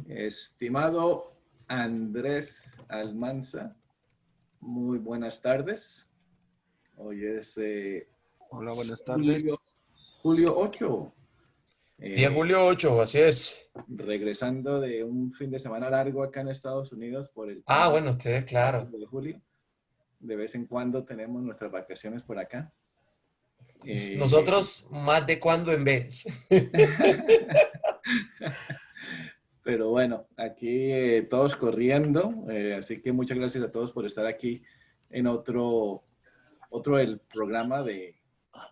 Estimado Andrés Almanza, muy buenas tardes. Hoy es Hola, buenas tardes. julio 8, Día julio 8, así es. regresando de un fin de semana largo acá en Estados Unidos por el Ah, tema bueno, ustedes, claro. de julio. De vez en cuando tenemos nuestras vacaciones por acá. Nosotros más de cuando en vez. Pero bueno, aquí todos corriendo, así que muchas gracias a todos por estar aquí en otro del programa de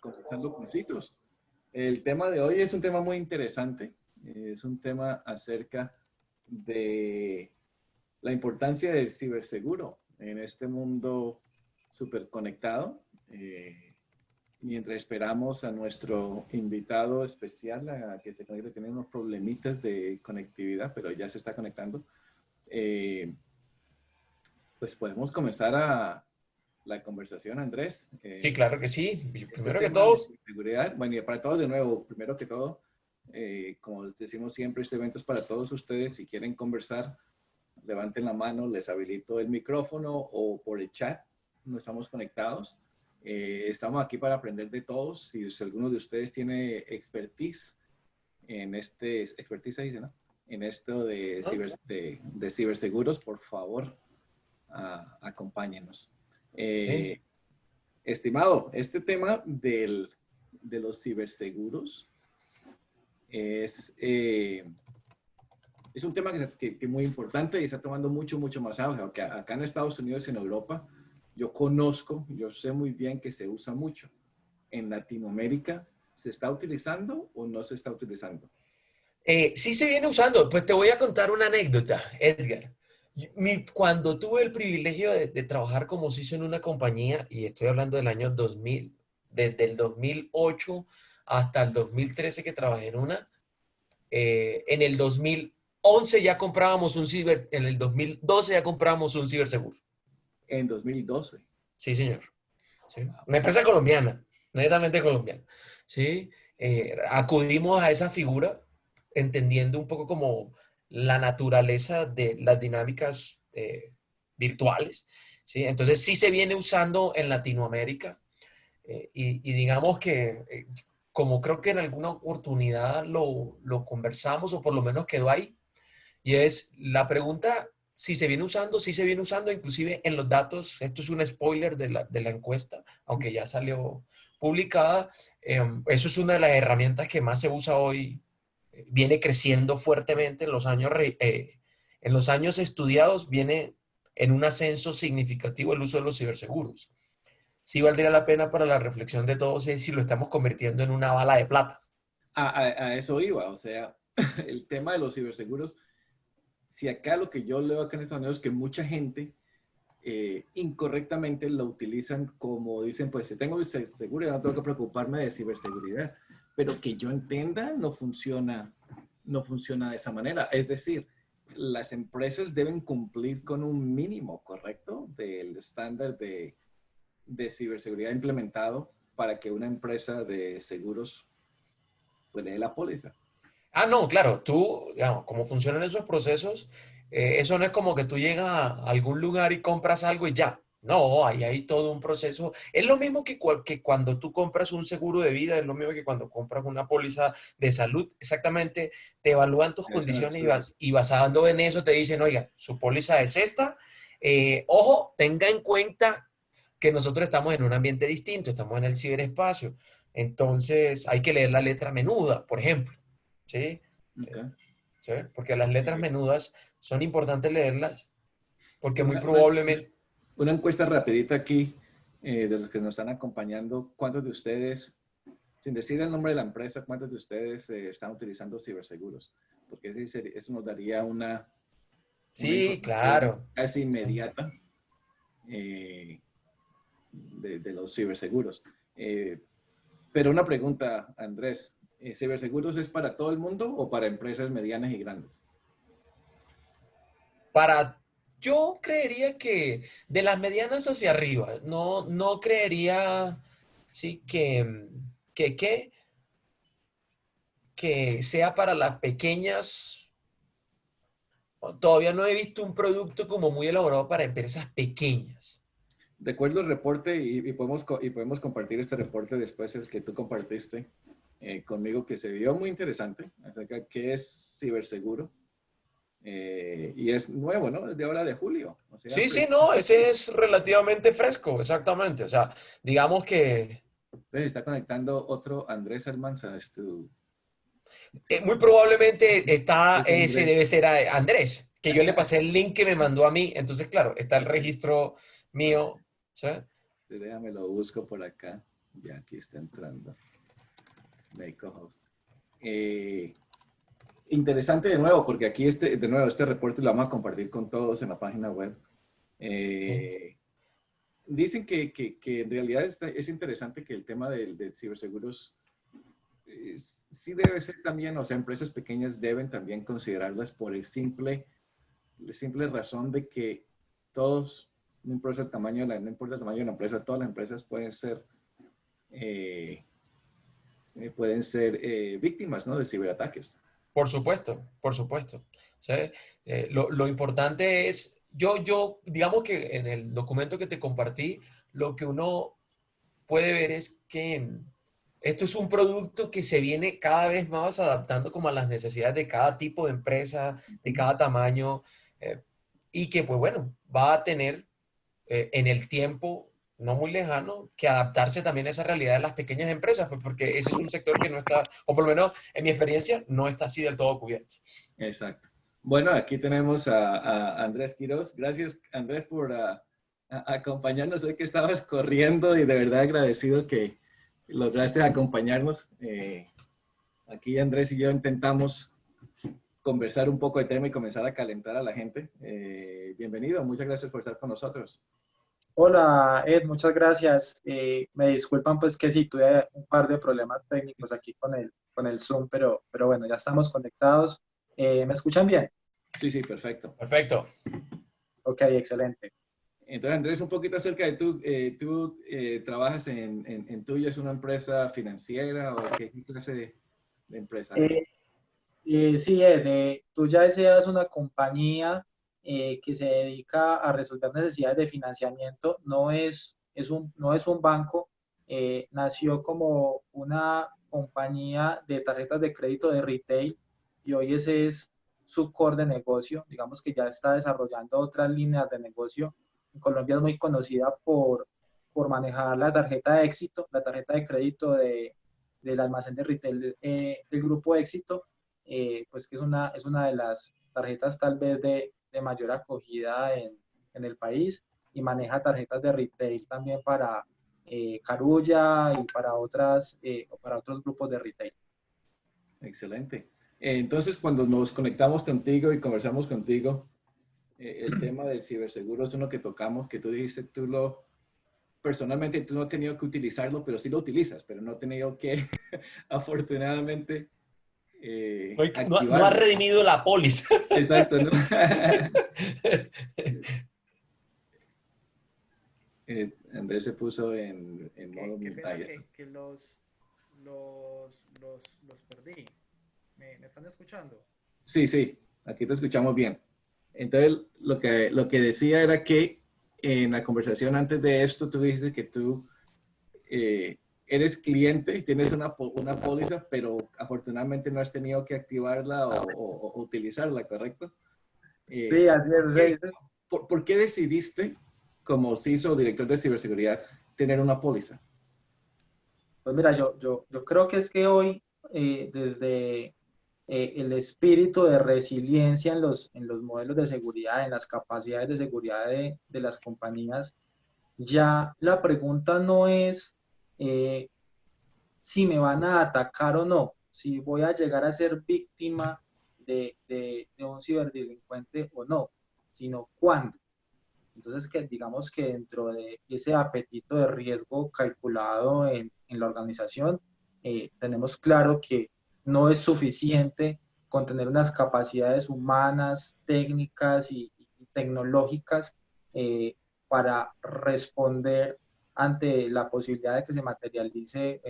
Conversando con Citrus. El tema de hoy es un tema muy interesante, es un tema acerca de la importancia del ciberseguro en este mundo súper conectado. Mientras esperamos a nuestro invitado especial a que se conecte, tiene unos problemitas de conectividad, pero ya se está conectando. Pues podemos comenzar la conversación, Andrés. Sí, claro que sí. Este Primero que tema de todo, seguridad, bueno, y para todos de nuevo, primero que todo, como decimos siempre, este evento es para todos ustedes. Si quieren conversar, levanten la mano, les habilito el micrófono o por el chat, no estamos conectados. Estamos aquí para aprender de todos. Si alguno de ustedes tiene expertise en expertise ahí, ¿no? En esto ¿no? de ciberseguros, por favor, acompáñenos. Sí. Estimado, este tema de los ciberseguros es un tema que es muy importante y está tomando mucho más auge. Acá en Estados Unidos y en Europa, yo sé muy bien que se usa mucho. En Latinoamérica, ¿se está utilizando o no se está utilizando? Sí se viene usando. Pues te voy a contar una anécdota, Edgar. Cuando tuve el privilegio de trabajar como CISO en una compañía, y estoy hablando del año 2000, desde el 2008 hasta el 2013 que trabajé en una, en el 2011 ya comprábamos en el 2012 ya comprábamos un ciberseguro. En 2012. Sí, señor. Sí. Wow. Una empresa colombiana, netamente colombiana. ¿Sí? Acudimos a esa figura entendiendo un poco como la naturaleza de las dinámicas virtuales. ¿Sí? Entonces sí se viene usando en Latinoamérica y digamos que como creo que en alguna oportunidad lo conversamos o por lo menos quedó ahí, y es la pregunta si se viene usando, sí se viene usando, inclusive en los datos, esto es un spoiler de la encuesta, aunque ya salió publicada, eso es una de las herramientas que más se usa hoy, viene creciendo fuertemente en los años estudiados, viene en un ascenso significativo el uso de los ciberseguros. Sí valdría la pena para la reflexión de todos es si lo estamos convirtiendo en una bala de plata. A eso iba, o sea, el tema de los ciberseguros, si acá lo que yo leo acá en Estados Unidos es que mucha gente incorrectamente lo utilizan como dicen, pues si tengo seguridad no tengo que preocuparme de ciberseguridad, pero que yo entienda no funciona de esa manera. Es decir, las empresas deben cumplir con un mínimo, ¿correcto? Del estándar de ciberseguridad implementado para que una empresa de seguros pues le dé la póliza. Ah, no, claro, tú, digamos, cómo funcionan esos procesos, eso no es como que tú llegas a algún lugar y compras algo y ya. No, ahí hay todo un proceso. Es lo mismo que cuando tú compras un seguro de vida, es lo mismo que cuando compras una póliza de salud. Exactamente, te evalúan tus condiciones y basado en eso te dicen, oiga, su póliza es esta. Ojo, tenga en cuenta que nosotros estamos en un ambiente distinto, estamos en el ciberespacio. Entonces hay que leer la letra menuda, por ejemplo. ¿Sí? Okay. ¿Sí? Porque las letras menudas son importantes leerlas, porque muy Una, probablemente, una encuesta rapidita aquí de los que nos están acompañando. ¿Cuántos de ustedes, sin decir el nombre de la empresa, cuántos de ustedes están utilizando ciberseguros? Porque eso nos daría una sí, información claro. casi inmediata eh, de los ciberseguros. Pero una pregunta, Andrés. ¿Ciberseguros es para todo el mundo o para empresas medianas y grandes? Para, yo creería que de las medianas hacia arriba, no creería, sí, que, que sea para las pequeñas todavía no he visto un producto como muy elaborado para empresas pequeñas. Recuerdo el reporte y podemos compartir este reporte después, el que tú compartiste conmigo, que se vio muy interesante acerca de qué es ciberseguro. Y es nuevo, ¿no? Es de ahora de julio. O sea, Sí, sí, no, ese es relativamente fresco, exactamente. O sea, digamos que se está conectando otro Andrés Almanza. muy probablemente está, Es ese Andrés. debe ser Andrés, que yo le pasé el link que me mandó a mí. Entonces, claro, está el registro mío. ¿Sí? Déjame lo busco por acá. Ya aquí está entrando. Makeoff. Interesante de nuevo, porque aquí de nuevo este reporte lo vamos a compartir con todos en la página web. Sí. Dicen que en realidad es interesante que el tema del ciberseguros sí debe ser también, o sea, empresas pequeñas deben también considerarlas por la simple razón de que todos, no importa el tamaño no importa el tamaño de la empresa, todas las empresas eh, pueden ser víctimas, ¿no? De ciberataques. Por supuesto, por supuesto. ¿Sí? Lo importante es, digamos que en el documento que te compartí, lo que uno puede ver es que esto es un producto que se viene cada vez más adaptando como a las necesidades de cada tipo de empresa, de cada tamaño, eh, y que pues bueno, va a tener en el tiempo no muy lejano que adaptarse también a esa realidad de las pequeñas empresas, pues porque ese es un sector que no está, o por lo menos en mi experiencia, no está así del todo cubierto. Exacto. Bueno, aquí tenemos a Andrés Quiroz. Gracias, Andrés, por acompañarnos. Sé que estabas corriendo y de verdad agradecido que lograste acompañarnos. Aquí Andrés y yo intentamos conversar un poco de tema y comenzar a calentar a la gente. Bienvenido, muchas gracias por estar con nosotros. Hola Ed, muchas gracias. Me disculpan pues que sí tuve un par de problemas técnicos aquí con el Zoom, pero bueno, ya estamos conectados. ¿Me escuchan bien? Sí, sí, perfecto. Perfecto. Ok, excelente. Entonces, Andrés, un poquito acerca de tú trabajas en Tuya, ¿es una empresa financiera o qué clase de empresa es? Eh, sí, Ed, tú ya deseas una compañía que se dedica a resolver necesidades de financiamiento, no es un banco, nació como una compañía de tarjetas de crédito de retail y hoy ese es su core de negocio. Digamos que ya está desarrollando otras líneas de negocio. En Colombia es muy conocida por manejar la tarjeta de éxito, la tarjeta de crédito del almacén de retail del grupo Éxito, pues que es una de las tarjetas tal vez de mayor acogida en el país y maneja tarjetas de retail también para Carulla y para otros grupos de retail. Excelente. Entonces, cuando nos conectamos contigo y conversamos contigo, el tema del ciberseguro es uno que tocamos, que tú dijiste, personalmente tú no has tenido que utilizarlo, pero sí lo utilizas, pero no has tenido que, afortunadamente, No ha activarlo. redimido la póliza. Exacto, ¿no? Andrés se puso en modo Qué pena multitarea. que los perdí. ¿Me están escuchando? Sí, sí, aquí te escuchamos bien. Entonces, lo que decía era que en la conversación antes de esto, tú dijiste que tú eres cliente y tienes una póliza, pero afortunadamente no has tenido que activarla o utilizarla, ¿correcto? Sí, así ¿Por qué, es. por qué decidiste, como CISO o director de ciberseguridad, tener una póliza? Pues mira, yo creo que es que hoy, desde el espíritu de resiliencia en los modelos de seguridad, en las capacidades de seguridad de las compañías, ya la pregunta no es eh, si me van a atacar o no, si voy a llegar a ser víctima de un ciberdelincuente o no, sino cuándo. Entonces, que digamos que dentro de ese apetito de riesgo calculado en la organización, tenemos claro que no es suficiente con tener unas capacidades humanas, técnicas y tecnológicas para responder ante la posibilidad de que se materialice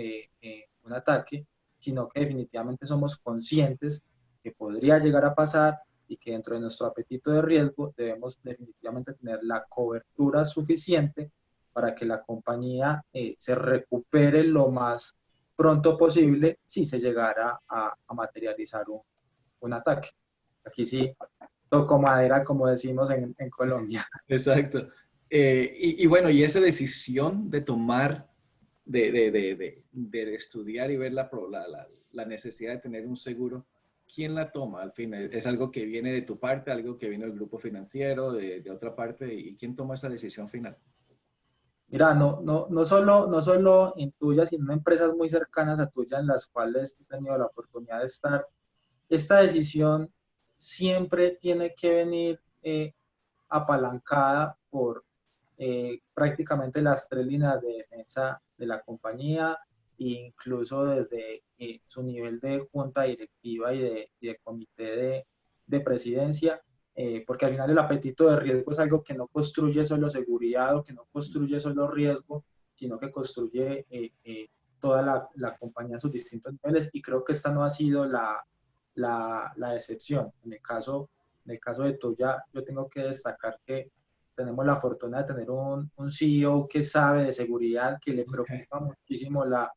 un ataque, sino que definitivamente somos conscientes que podría llegar a pasar y que dentro de nuestro apetito de riesgo debemos definitivamente tener la cobertura suficiente para que la compañía se recupere lo más pronto posible si se llegara a materializar un ataque. Aquí sí, toco madera, como decimos en Colombia. Exacto. Y bueno, y esa decisión de tomar, de estudiar y ver la necesidad de tener un seguro, ¿quién la toma al fin? ¿Es algo que viene de tu parte, algo que viene del grupo financiero, de otra parte? ¿Y quién toma esa decisión final? Mira, no solo en tuya, sino en empresas muy cercanas a tuya en las cuales he tenido la oportunidad de estar. Esta decisión siempre tiene que venir apalancada por prácticamente las tres líneas de defensa de la compañía, e incluso desde su nivel de junta directiva y de comité de presidencia, porque al final el apetito de riesgo es algo que no construye solo seguridad o que no construye solo riesgo, sino que construye toda la compañía en sus distintos niveles, y creo que esta no ha sido la excepción. En el caso de Tuya, yo tengo que destacar que tenemos la fortuna de tener un CEO que sabe de seguridad, que le preocupa muchísimo la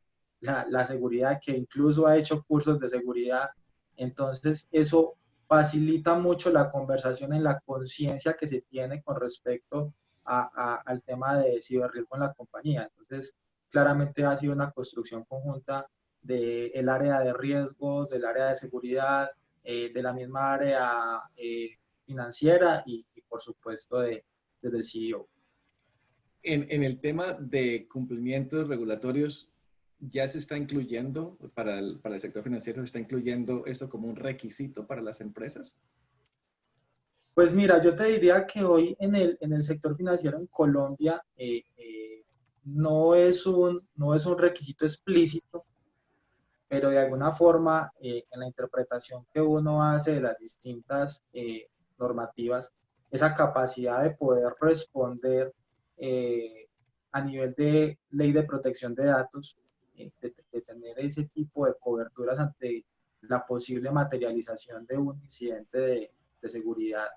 seguridad, que incluso ha hecho cursos de seguridad. Entonces, eso facilita mucho la conversación en la conciencia que se tiene con respecto al tema de ciberriesgo en la compañía. Entonces, claramente ha sido una construcción conjunta del área de riesgos, del área de seguridad, de la misma área financiera y por supuesto, desde el CEO. En el tema de cumplimientos regulatorios, ¿ya se está incluyendo para el sector financiero, se está incluyendo esto como un requisito para las empresas? Pues mira, yo te diría que hoy en el sector financiero en Colombia no es un requisito explícito, pero de alguna forma en la interpretación que uno hace de las distintas normativas, esa capacidad de poder responder a nivel de ley de protección de datos, de tener ese tipo de coberturas ante la posible materialización de un incidente de seguridad,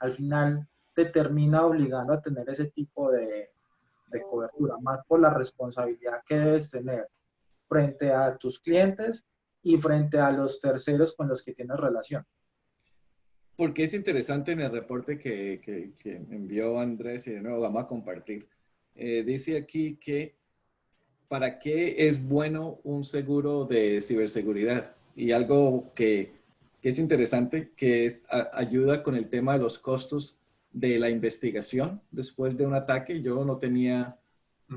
al final te termina obligando a tener ese tipo de cobertura, más por la responsabilidad que debes tener frente a tus clientes y frente a los terceros con los que tienes relación. Porque es interesante en el reporte que envió Andrés y de nuevo vamos a compartir. Dice aquí que para qué es bueno un seguro de ciberseguridad y algo que es interesante, que es ayuda con el tema de los costos de la investigación después de un ataque. Yo no tenía,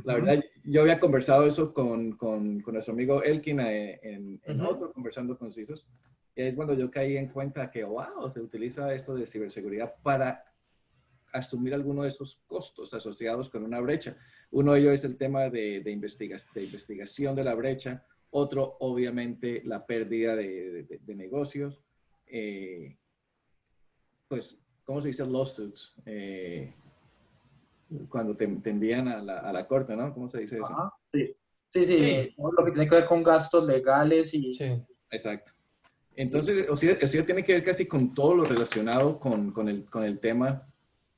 la verdad, yo había conversado eso con nuestro amigo Elkin en otro, conversando con CISOs. Y es cuando yo caí en cuenta que, wow, se utiliza esto de ciberseguridad para asumir alguno de esos costos asociados con una brecha. Uno de ellos es el tema de investigación de la brecha. Otro, obviamente, la pérdida de negocios. Pues, ¿cómo se dice? Lawsuits. Cuando te envían a la corte, ¿no? ¿Cómo se dice eso? Ajá, sí. Sí, todo lo que tiene que ver con gastos legales y... Sí. Exacto. Entonces, o sea, tiene que ver casi con todo lo relacionado con el tema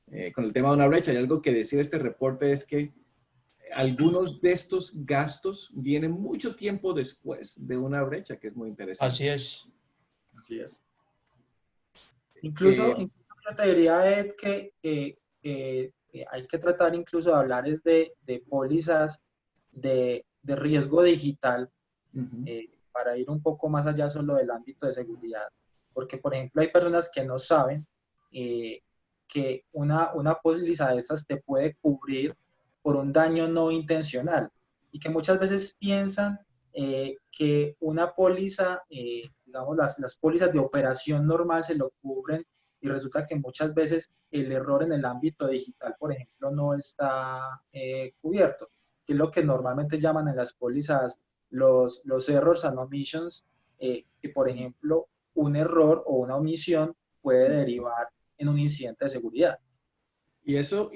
de una brecha. Y algo que decía este reporte es que algunos de estos gastos vienen mucho tiempo después de una brecha, que es muy interesante. Así es. Así es. Incluso yo te diría, Ed, que hay que tratar incluso de hablar es de pólizas de riesgo digital, para ir un poco más allá solo del ámbito de seguridad. Porque, por ejemplo, hay personas que no saben que una póliza de estas te puede cubrir por un daño no intencional, y que muchas veces piensan que una póliza, digamos, las pólizas de operación normal se lo cubren, y resulta que muchas veces el error en el ámbito digital, por ejemplo, no está cubierto, que es lo que normalmente llaman en las pólizas los errors and omissions, que por ejemplo un error o una omisión puede derivar en un incidente de seguridad. Y eso,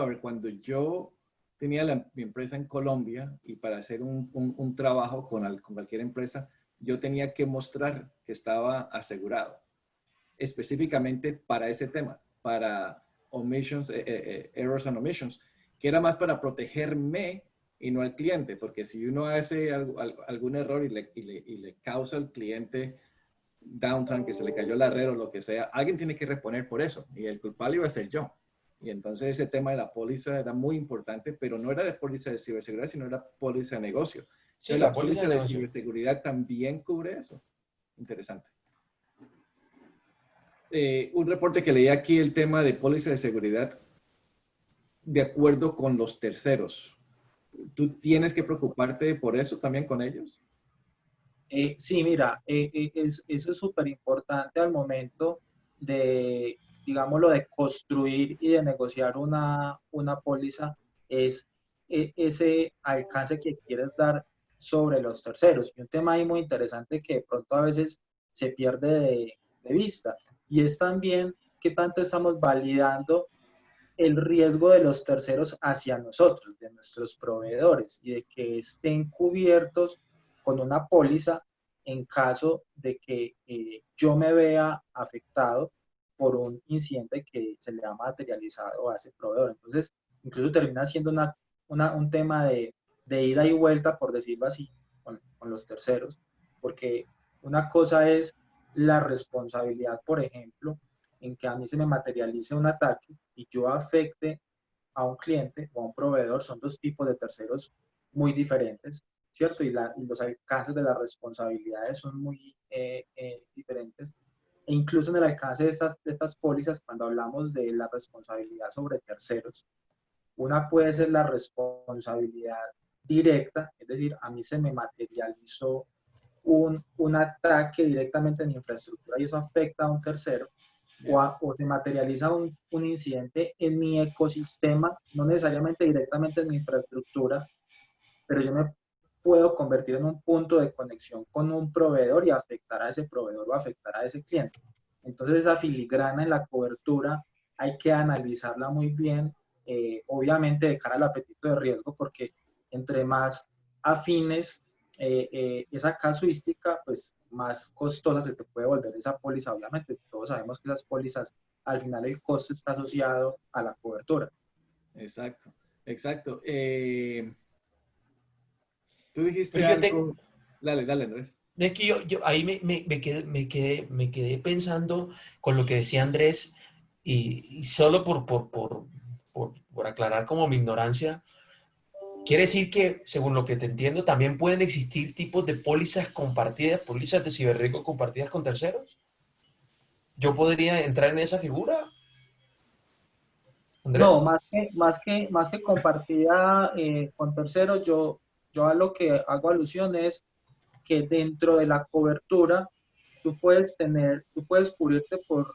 a ver, cuando yo tenía mi empresa en Colombia y para hacer un trabajo con cualquier empresa, yo tenía que mostrar que estaba asegurado. específicamente para ese tema, para omissions, errors and omissions, que era más para protegerme y no al cliente, porque si uno hace algún error y le causa al cliente downtime, que se le cayó la red o lo que sea, alguien tiene que responder por eso, y el culpable iba a ser yo. Y entonces ese tema de la póliza era muy importante, pero no era de póliza de ciberseguridad, sino era póliza de negocio. Sí, Entonces, la la póliza póliza de de negocio. ciberseguridad también cubre eso. Interesante. Un reporte que leí aquí, el tema de póliza de seguridad, de acuerdo con los terceros. ¿Tú tienes que preocuparte por eso también con ellos? Sí, mira, eso es súper importante al momento de, digámoslo, de construir y de negociar una póliza, es ese alcance que quieres dar sobre los terceros. Y un tema ahí muy interesante que de pronto a veces se pierde de vista, y es también qué tanto estamos validando el riesgo de los terceros hacia nosotros, de nuestros proveedores, y de que estén cubiertos con una póliza en caso de que yo me vea afectado por un incidente que se le ha materializado a ese proveedor. Entonces, incluso termina siendo un tema de ida y vuelta, por decirlo así, con los terceros, porque una cosa es la responsabilidad, por ejemplo, en que a mí se me materialice un ataque y yo afecte a un cliente o a un proveedor. Son dos tipos de terceros muy diferentes, ¿cierto? Y los alcances de las responsabilidades son muy diferentes. E incluso en el alcance de estas pólizas, cuando hablamos de la responsabilidad sobre terceros, una puede ser la responsabilidad directa, es decir, a mí se me materializó un ataque directamente en mi infraestructura y eso afecta a un tercero, o se materializa un incidente en mi ecosistema, no necesariamente directamente en mi infraestructura, pero yo me puedo convertir en un punto de conexión con un proveedor y afectar a ese proveedor o afectar a ese cliente. Entonces esa filigrana en la cobertura hay que analizarla muy bien, obviamente de cara al apetito de riesgo, porque entre más afines esa casuística, pues más costosa se te puede volver esa póliza. Obviamente todos sabemos que esas pólizas, al final el costo está asociado a la cobertura. Exacto, exacto. Tú dijiste Pero yo tengo, algo. Dale, dale, Andrés. es que yo ahí me quedé pensando con lo que decía Andrés y solo por aclarar como mi ignorancia, quiere decir que, según lo que te entiendo, también pueden existir tipos de pólizas compartidas, pólizas de ciberriesgo compartidas con terceros. ¿Yo podría entrar en esa figura, No, Andrés? más que compartida con terceros, yo a lo que hago alusión es que dentro de la cobertura tú puedes cubrirte por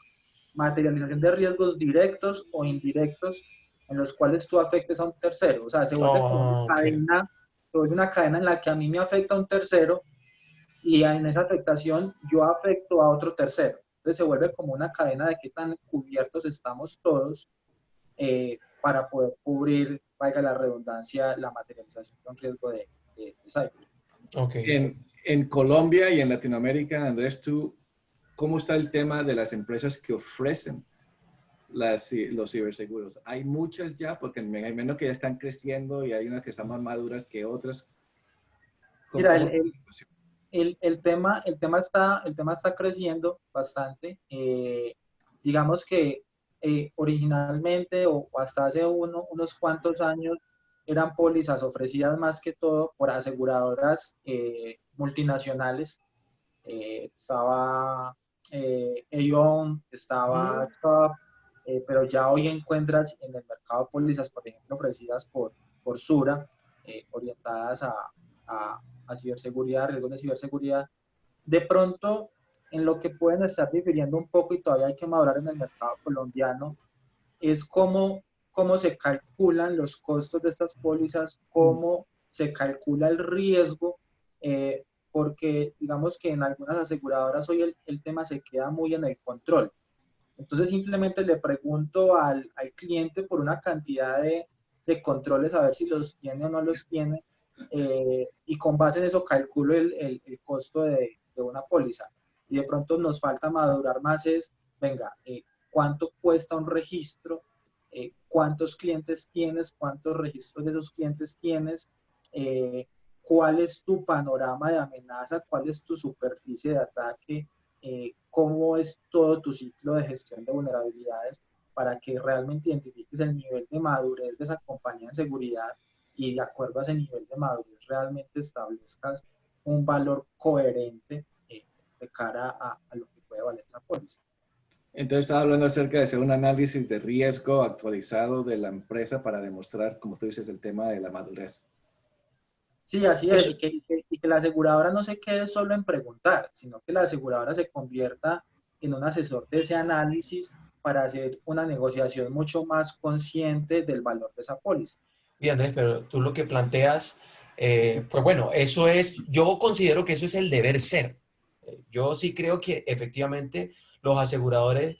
materialización de riesgos directos o indirectos en los cuales tú afectes a un tercero. O sea, Oh, ok. se vuelve una cadena en la que a mí me afecta a un tercero y en esa afectación yo afecto a otro tercero. Entonces se vuelve como una cadena de qué tan cubiertos estamos todos para poder cubrir, valga la redundancia, la materialización de un riesgo de cyber. Ok. En Colombia y en Latinoamérica, Andrés, ¿cómo está el tema de las empresas que ofrecen los ciberseguros? Hay muchas ya, porque me imagino que ya están creciendo y hay unas que están más maduras que otras. Mira, ¿Cómo está la situación? el tema está creciendo bastante. Digamos que originalmente o hasta hace unos cuantos años eran pólizas ofrecidas más que todo por aseguradoras multinacionales. Estaba Aon, estaba Mm, Chubb, pero ya hoy encuentras en el mercado pólizas, por ejemplo, ofrecidas por Sura, orientadas a ciberseguridad, riesgos de ciberseguridad. De pronto, en lo que pueden estar difiriendo un poco y todavía hay que madurar en el mercado colombiano, es cómo se calculan los costos de estas pólizas, cómo se calcula el riesgo, porque digamos que en algunas aseguradoras hoy el tema se queda muy en el control. Entonces simplemente le pregunto al cliente por una cantidad de controles a ver si los tiene o no los tiene, y con base en eso calculo el costo de una póliza. Y de pronto nos falta madurar más es venga, ¿cuánto cuesta un registro? ¿Cuántos clientes tienes? ¿Cuántos registros de esos clientes tienes? ¿Cuál es tu panorama de amenaza? ¿Cuál es tu superficie de ataque? ¿Cómo es todo tu ciclo de gestión de vulnerabilidades para que realmente identifiques el nivel de madurez de esa compañía en seguridad y de acuerdo a ese nivel de madurez realmente establezcas un valor coherente de cara a lo que puede valer esa póliza? Entonces estaba hablando acerca de hacer un análisis de riesgo actualizado de la empresa para demostrar, como tú dices, el tema de la madurez. Sí, así es, Eso, y que la aseguradora no se quede solo en preguntar, sino que la aseguradora se convierta en un asesor de ese análisis para hacer una negociación mucho más consciente del valor de esa póliza. y Andrés, pero tú lo que planteas, pues bueno, eso es, yo considero que eso es el deber ser. Yo sí creo que efectivamente los aseguradores,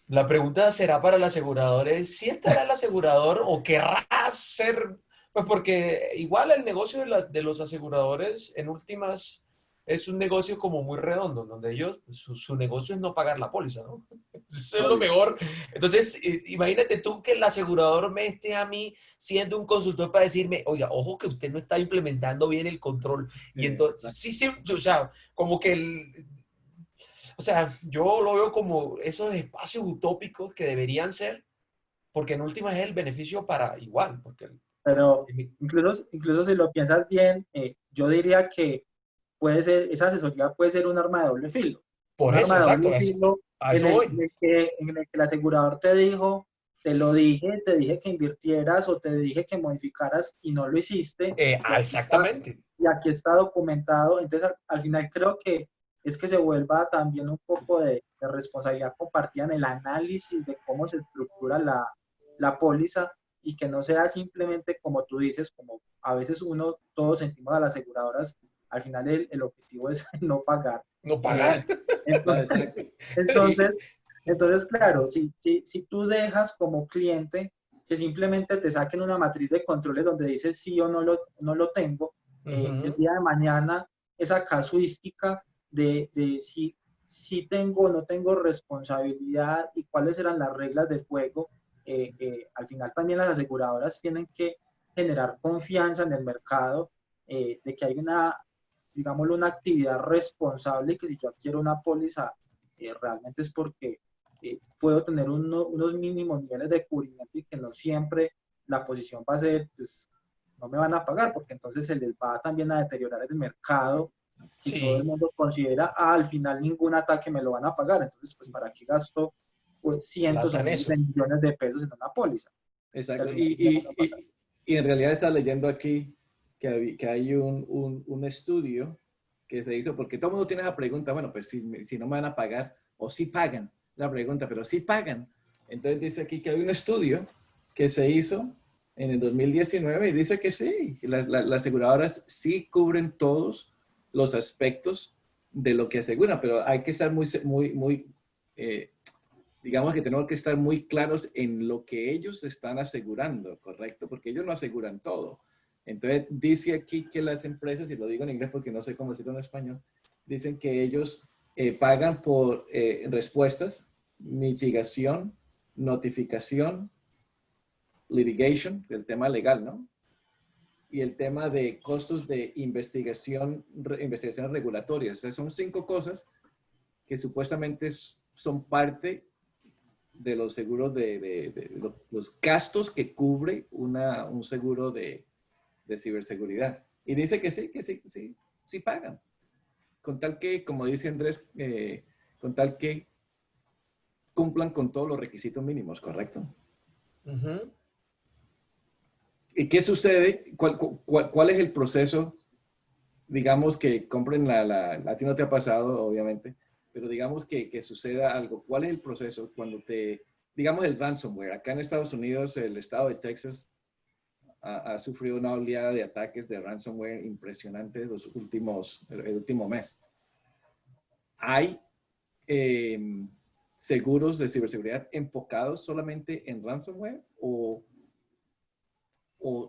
la pregunta será para el asegurador, es si estará el asegurador o querrás ser, pues porque igual el negocio de los aseguradores en últimas es un negocio como muy redondo, donde ellos, su negocio es no pagar la póliza, ¿no? Eso es lo Obvio. mejor. Entonces, imagínate tú que el asegurador me esté a mí siendo un consultor para decirme, oiga, ojo que usted no está implementando bien el control. Y entonces, sí, sí, o sea, como que o sea, yo lo veo como esos espacios utópicos que deberían ser, porque en última es el beneficio para igual, porque Pero incluso si lo piensas bien, yo diría que puede ser, esa asesoría puede ser un arma de doble filo. Un por eso, arma de exacto, doble filo a eso voy. en el que el asegurador te dijo, te dije que invirtieras o te dije que modificaras y no lo hiciste. Exactamente. Y aquí está documentado. Entonces, al final creo que es que se vuelva también un poco de responsabilidad compartida en el análisis de cómo se estructura la póliza y que no sea simplemente como tú dices, como a veces todos sentimos a las aseguradoras, al final el objetivo es no pagar. No Ajá. pagar. No, Entonces, exacto. entonces, Sí. entonces claro, si tú dejas como cliente que simplemente te saquen una matriz de controles donde dices sí o no lo tengo, el Ujú. día de mañana esa casuística de si tengo o no tengo responsabilidad y cuáles eran las reglas del juego, al final también las aseguradoras tienen que generar confianza en el mercado de que hay digámoslo, una actividad responsable y que si yo adquiero una póliza, realmente es porque puedo tener unos mínimos niveles de cubrimiento y que no siempre la posición va a ser, pues, no me van a pagar, porque entonces se les va también a deteriorar el mercado. Si todo el Sí, mundo considera, al final ningún ataque me lo van a pagar, entonces, pues, ¿para qué gasto pues, cientos plata o en miles de eso. millones de pesos en una póliza? Si al Exacto. final no me van a pagar. Y en realidad está leyendo aquí que hay un estudio que se hizo, porque todo el mundo tiene esa pregunta, bueno, pues si no me van a pagar, o si pagan, la pregunta, pero si pagan. Entonces dice aquí que hay un estudio que se hizo en el 2019 y dice que sí, las aseguradoras sí cubren todos los aspectos de lo que aseguran, pero hay que estar muy digamos que tenemos que estar muy claros en lo que ellos están asegurando, ¿correcto? Porque ellos no aseguran todo. Entonces, dice aquí que las empresas, y lo digo en inglés porque no sé cómo decirlo en español, dicen que ellos pagan por respuestas, mitigación, notificación, litigation, el tema legal, ¿no? Y el tema de costos de investigaciones regulatorias. O sea, son 5 cosas que supuestamente son parte de los seguros los gastos que cubre un seguro de ciberseguridad. Y dice sí pagan. Con tal que, como dice Andrés, con tal que cumplan con todos los requisitos mínimos, ¿correcto? Ujú. ¿Y qué sucede? ¿Cuál es el proceso? Digamos que compren a ti no te ha pasado, obviamente, pero digamos que suceda algo. ¿Cuál es el proceso cuando digamos el ransomware? Acá en Estados Unidos, el estado de Texas ha sufrido una oleada de ataques de ransomware impresionantes el último mes. ¿Hay seguros de ciberseguridad enfocados solamente en ransomware o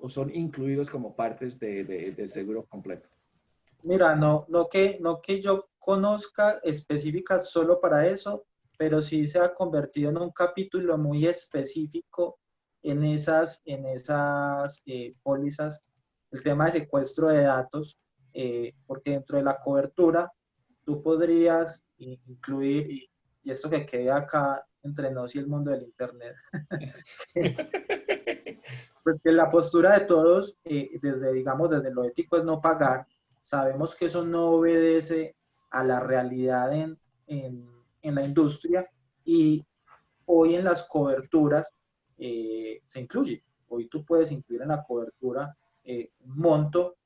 son incluidos como partes del seguro completo? Mira, no que yo conozca específicas solo para eso. pero sí se ha convertido en un capítulo muy específico en esas pólizas, el tema de secuestro de datos, porque dentro de la cobertura tú podrías incluir, y esto que quede acá entre nos y el mundo del Internet, porque la postura de todos, desde, digamos, desde lo ético es no pagar. Sabemos que eso no obedece a la realidad en la industria, y hoy en las coberturas se incluye. Hoy tú puedes incluir en la cobertura un monto,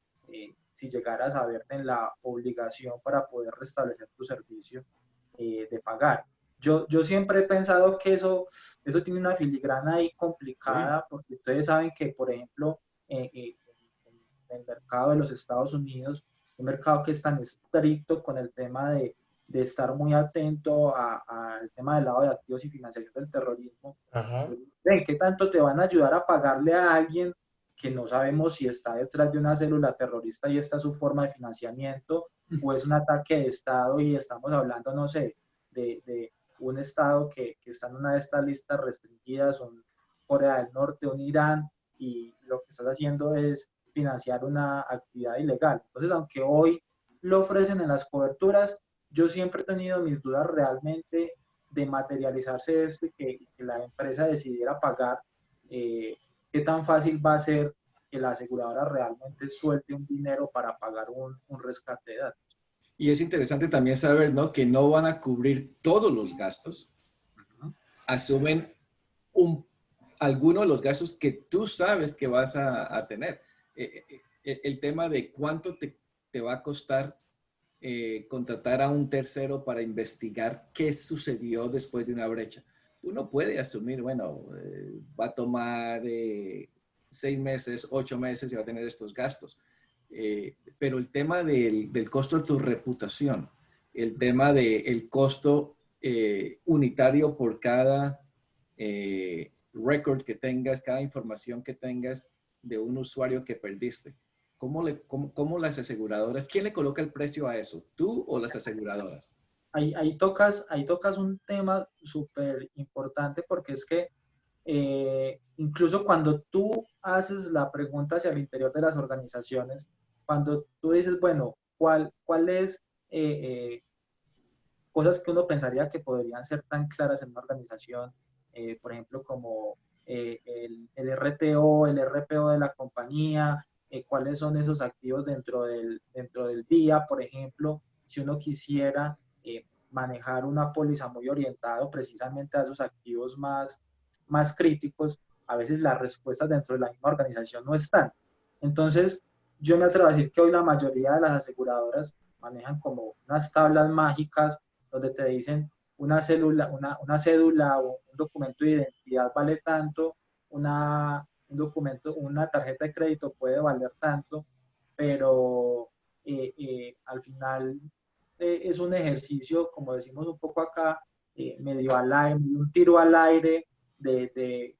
si llegaras a verte en la obligación para poder restablecer tu servicio, de pagar. Yo siempre he pensado que eso tiene una filigrana ahí Sí. complicada, porque ustedes saben que, por ejemplo, en el mercado de los Estados Unidos, un mercado que es tan estricto con el tema de estar muy atento al tema del lado de activos y financiación del terrorismo. Ajá. ¿Ven qué tanto te van a ayudar a pagarle a alguien que no sabemos si está detrás de una célula terrorista y esta es su forma de financiamiento, o es un ataque de Estado y estamos hablando, no sé, de un Estado que está en una de estas listas restringidas, un Corea del Norte, un Irán, y lo que estás haciendo es financiar una actividad ilegal? Entonces, aunque hoy lo ofrecen en las coberturas, yo siempre he tenido mis dudas realmente de materializarse esto, y que la empresa decidiera pagar. ¿Qué tan fácil va a ser que la aseguradora realmente suelte un dinero para pagar un rescate de datos? Y es interesante también saber, ¿no? Que no van a cubrir todos los gastos, Ujú. asumen algunos de los gastos que tú sabes que vas a tener. El tema de cuánto te va a costar contratar a un tercero para investigar qué sucedió después de una brecha. Uno puede asumir, bueno, va a tomar 6 meses, 8 meses y va a tener estos gastos. Pero el tema del costo de tu reputación, el tema del costo unitario por cada record que tengas, cada información que tengas de un usuario que perdiste. ¿Cómo las aseguradoras, quién le coloca el precio a eso? ¿Tú o las aseguradoras? Ahí tocas un tema súper importante, porque es que incluso cuando tú haces la pregunta hacia el interior de las organizaciones, cuando tú dices, bueno, ¿cuál es cosas que uno pensaría que podrían ser tan claras en una organización, por ejemplo, como el RTO, el RPO de la compañía, cuáles son esos activos dentro del día, por ejemplo, si uno quisiera manejar una póliza muy orientada precisamente a esos activos más críticos, a veces las respuestas dentro de la misma organización no están. Entonces, yo me atrevo a decir que hoy la mayoría de las aseguradoras manejan como unas tablas mágicas donde te dicen una cédula o un documento de identidad vale tanto, una tarjeta de crédito puede valer tanto, pero al final es un ejercicio, como decimos un poco acá, medio al aire, un tiro al aire,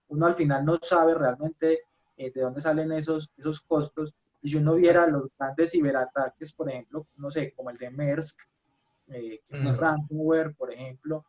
uno al final no sabe realmente de dónde salen esos costos. Y si uno viera los grandes ciberataques, por ejemplo, no sé, como el de Maersk, que fue Mm. ransomware, por ejemplo.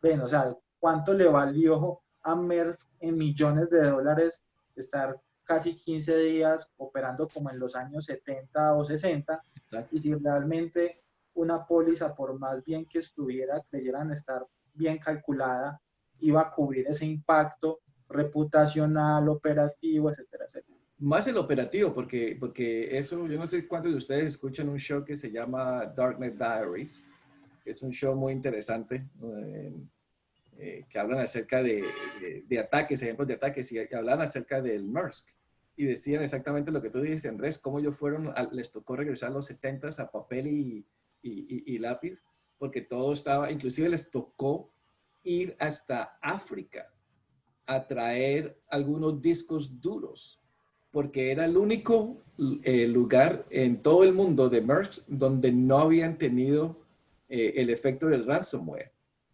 Ven, o sea, ¿cuánto le valió a Maersk en millones de dólares estar casi 15 días operando como en los años 70 o 60? Y si realmente una póliza, por más bien que estuviera, creyeran estar bien calculada, iba a cubrir ese impacto reputacional, operativo, etcétera, etcétera. Más el operativo, porque eso, yo no sé cuántos de ustedes escuchan un show que se llama Darknet Diaries. Es un show muy interesante, que hablan acerca de ataques, ejemplos de ataques, y hablan acerca del Maersk. Y decían exactamente lo que tú dices, Andrés, cómo ellos les tocó regresar a los 70s a papel y lápiz, porque todo estaba, inclusive les tocó ir hasta África a traer algunos discos duros, porque era el único lugar en todo el mundo de Maersk donde no habían tenido el efecto del ransomware,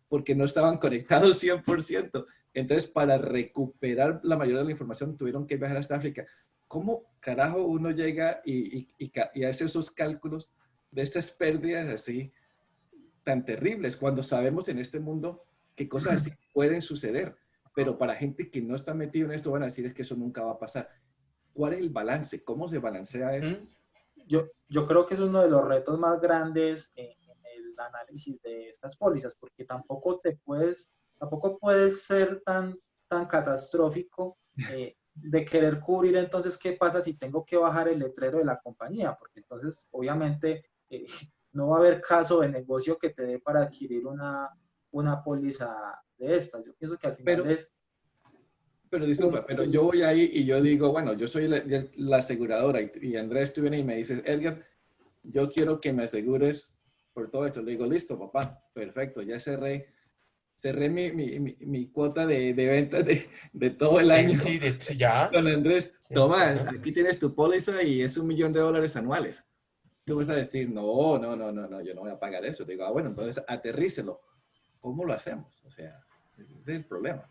porque no estaban conectados 100%. Entonces, para recuperar la mayoría de la información, tuvieron que viajar hasta África. ¿Cómo carajo uno llega y hace esos cálculos de estas pérdidas así? tan terribles cuando sabemos en este mundo que cosas así pueden suceder? Pero para gente que no está metido en esto van a decir es que eso nunca va a pasar. ¿Cuál es el balance? ¿Cómo se balancea eso? Yo creo que es uno de los retos más grandes en el análisis de estas pólizas, porque tampoco puedes ser tan catastrófico de querer cubrir entonces qué pasa si tengo que bajar el letrero de la compañía, porque entonces obviamente no va a haber caso de negocio que te dé para adquirir una póliza de estas. Yo pienso que al final Pero disculpa, pero yo voy ahí y yo digo, bueno, yo soy la aseguradora y Andrés, tú vienes y me dices, Edgar, yo quiero que me asegures por todo esto. Le digo, listo, papá, perfecto, ya cerré mi cuota de ventas de todo el año. Sí, ya. Don Andrés, Sí, toma, ya. aquí tienes tu póliza y es $1.000.000 anuales. Tú vas a decir, no, yo no voy a pagar eso. Digo, bueno, entonces aterrícelo. ¿Cómo lo hacemos? O sea, ese es el problema.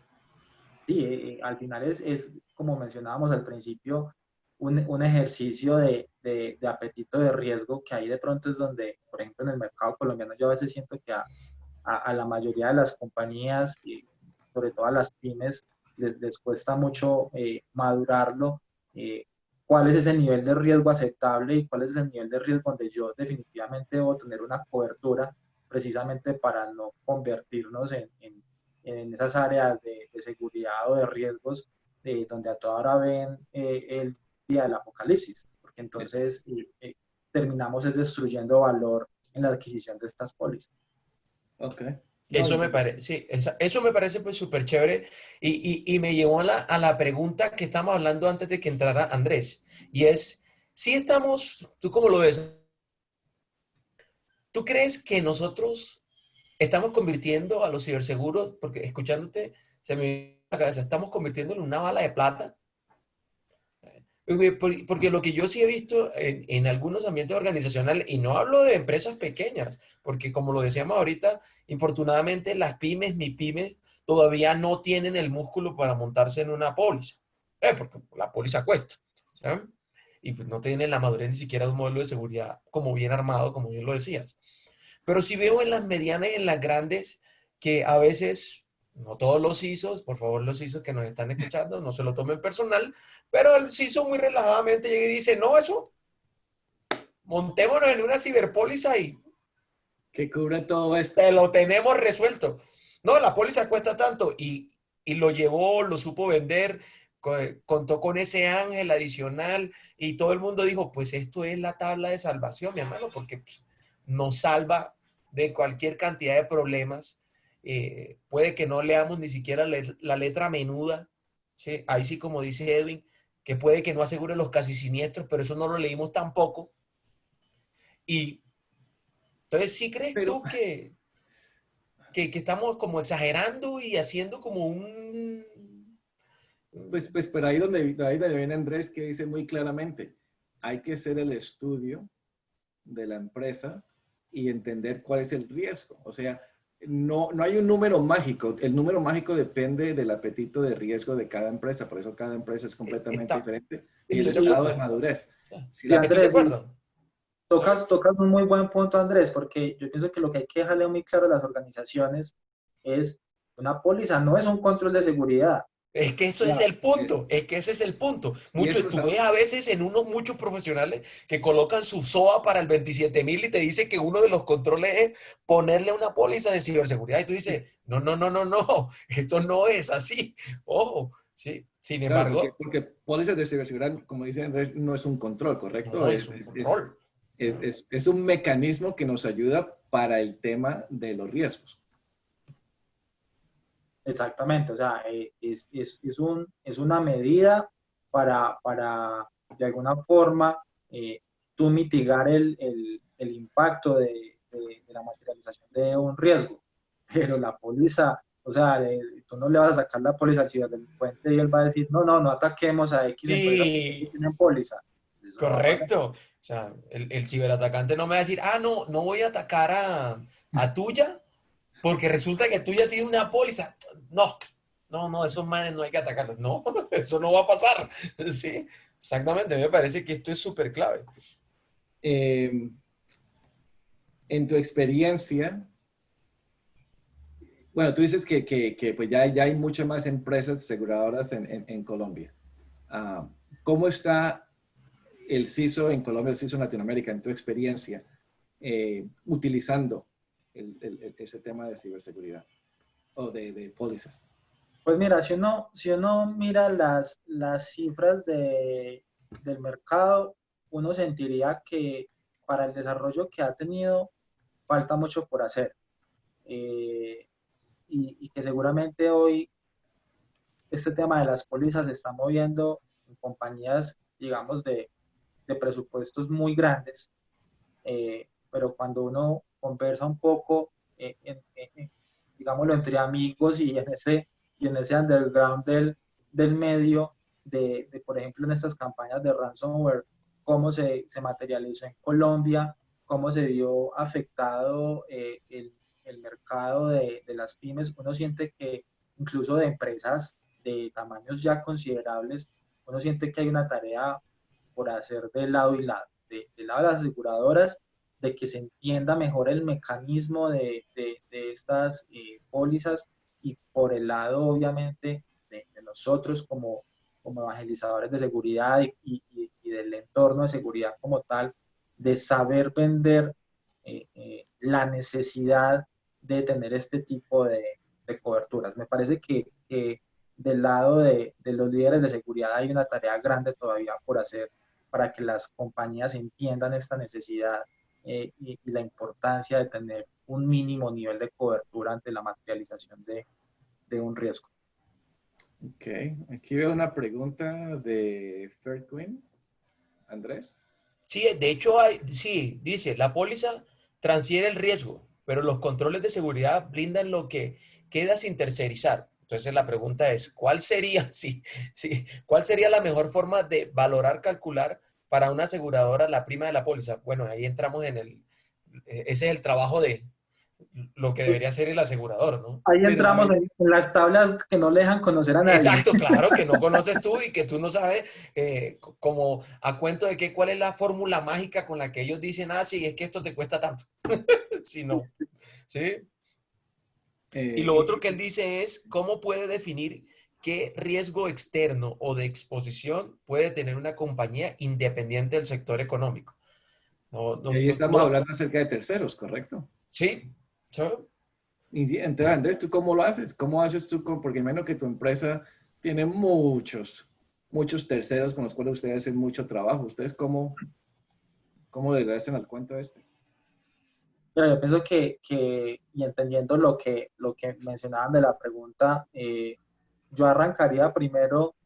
Sí, al final es, como mencionábamos al principio, un ejercicio de apetito de riesgo que ahí de pronto es donde, por ejemplo, en el mercado colombiano yo a veces siento que a la mayoría de las compañías, y sobre todo a las pymes, les cuesta mucho madurarlo. ¿Cuál es ese nivel de riesgo aceptable y cuál es ese nivel de riesgo donde yo definitivamente debo tener una cobertura precisamente para no convertirnos en esas áreas de seguridad o de riesgos donde a toda hora ven el día del apocalipsis? Porque entonces terminamos destruyendo valor en la adquisición de estas pólizas. Ok. Eso me parece, sí, eso me parece pues súper chévere y me llevó a la pregunta que estamos hablando antes de que entrara Andrés, y es, si estamos, ¿tú cómo lo ves? ¿Tú crees que nosotros estamos convirtiendo a los ciberseguros, porque escuchándote se me viene a la cabeza, estamos convirtiéndolo en una bala de plata? Porque lo que yo sí he visto en algunos ambientes organizacionales, y no hablo de empresas pequeñas, porque como lo decíamos ahorita, infortunadamente las pymes, mi pymes, todavía no tienen el músculo para montarse en una póliza, porque la póliza cuesta, ¿sabes? Y pues no tienen la madurez ni siquiera de un modelo de seguridad como bien armado, como bien lo decías. Pero sí veo en las medianas y en las grandes que a veces, no todos los CISOs, por favor los CISOs que nos están escuchando, no se lo tomen personal, pero el CISO muy relajadamente llega y dice, no, eso, montémonos en una ciberpóliza y Que cubre todo esto. te lo tenemos resuelto. No, la póliza cuesta tanto y lo llevó, lo supo vender, contó con ese ángel adicional y todo el mundo dijo, pues esto es la tabla de salvación, mi hermano, porque pues, nos salva de cualquier cantidad de problemas. Puede que no leamos ni siquiera la letra menuda, ¿sí? Ahí sí, como dice Edwin, que puede que no asegure los casi siniestros, pero eso no lo leímos tampoco. Y entonces, ¿sí crees Pero, tú que estamos como exagerando y haciendo como un... pues por ahí donde viene Andrés, que dice muy claramente, hay que hacer el estudio de la empresa y entender cuál es el riesgo. O sea, no hay un número mágico. El número mágico depende del apetito de riesgo de cada empresa. Por eso cada empresa es completamente diferente. Y el Estoy de estado de acuerdo. madurez. Si Sí, la Estoy de Andrés, acuerdo. tocas un muy buen punto, Andrés, porque yo pienso que lo que hay que dejarle muy claro a las organizaciones es una póliza no es un control de seguridad. Es que eso Ya, es el punto, es que ese es el punto. y Muchos, tú ves a veces en muchos profesionales que colocan su SOA para el 27.000 y te dice que uno de los controles es ponerle una póliza de ciberseguridad y tú dices, no, esto no es así. Ojo, sí. Sin claro, embargo, porque pólizas de ciberseguridad, como dice Andrés, no es un control, ¿correcto? no es un control. Es un mecanismo que nos ayuda para el tema de los riesgos. exactamente, o sea, es una medida para de alguna forma tú mitigar el impacto de la materialización de un riesgo, pero la póliza, o sea, tú no le vas a sacar la póliza al ciberdelincuente y él va a decir, no ataquemos a X empresa porque Sí, ellos tienen póliza. Eso no va a pasar. correcto. O sea, el ciberatacante no me va a decir, no voy a atacar a tuya porque resulta que tuya tiene una póliza. No, esos manes no hay que atacarlos. No, eso no va a pasar. Sí, exactamente. Me parece que esto es súper clave. En tu experiencia, Bueno, tú dices que pues ya hay muchas más empresas aseguradoras en Colombia. Ah, ¿Cómo está el CISO en Colombia, el CISO en Latinoamérica, en tu experiencia, utilizando ese tema de ciberseguridad o de pólizas? Pues mira, si uno mira las cifras del mercado, uno sentiría que para el desarrollo que ha tenido falta mucho por hacer. Eh, y que seguramente hoy este tema de las pólizas se está moviendo en compañías, digamos, de presupuestos muy grandes, pero cuando uno conversa un poco, digámoslo, entre amigos y en ese underground del medio, por ejemplo, en estas campañas de ransomware, cómo se materializó en Colombia, cómo se vio afectado el mercado de las pymes, uno siente que incluso de empresas de tamaños ya considerables, uno siente que hay una tarea por hacer de lado y lado, del lado de las aseguradoras, de que se entienda mejor el mecanismo de estas pólizas y por el lado, obviamente, de nosotros como evangelizadores de seguridad y del entorno de seguridad como tal, de saber vender la necesidad de tener este tipo de coberturas. Me parece que del lado de los líderes de seguridad hay una tarea grande todavía por hacer para que las compañías entiendan esta necesidad y la importancia de tener un mínimo nivel de cobertura ante la materialización de un riesgo. Ok, aquí veo una pregunta de Fairqueen. Andrés. Sí, de hecho, sí, dice, la póliza transfiere el riesgo, pero los controles de seguridad blindan lo que queda sin tercerizar. Entonces la pregunta es, ¿cuál sería, cuál sería la mejor forma de valorar, calcular para una aseguradora la prima de la póliza? Bueno, ahí entramos ese es el trabajo de lo que debería ser el asegurador, ¿no? Ahí Pero a entramos ver, en las tablas que no le dejan conocer a nadie. Exacto, claro, que no conoces tú y que tú no sabes como a cuento de que cuál es la fórmula mágica con la que ellos dicen, ah, sí, es que esto te cuesta tanto. Sí, no. ¿Sí? Y lo otro que él dice es cómo puede definir qué riesgo externo o de exposición puede tener una compañía independiente del sector económico. No, y no, ahí no, estamos no. hablando acerca de terceros, ¿correcto? Sí, ¿sabes? Y entonces, Andrés, ¿tú cómo lo haces? ¿Cómo haces tú? Porque imagino que tu empresa tiene muchos terceros con los cuales ustedes hacen mucho trabajo. ¿Ustedes cómo le hacen al cuento este? Pero yo pienso y entendiendo lo que mencionaban de la pregunta, yo arrancaría primero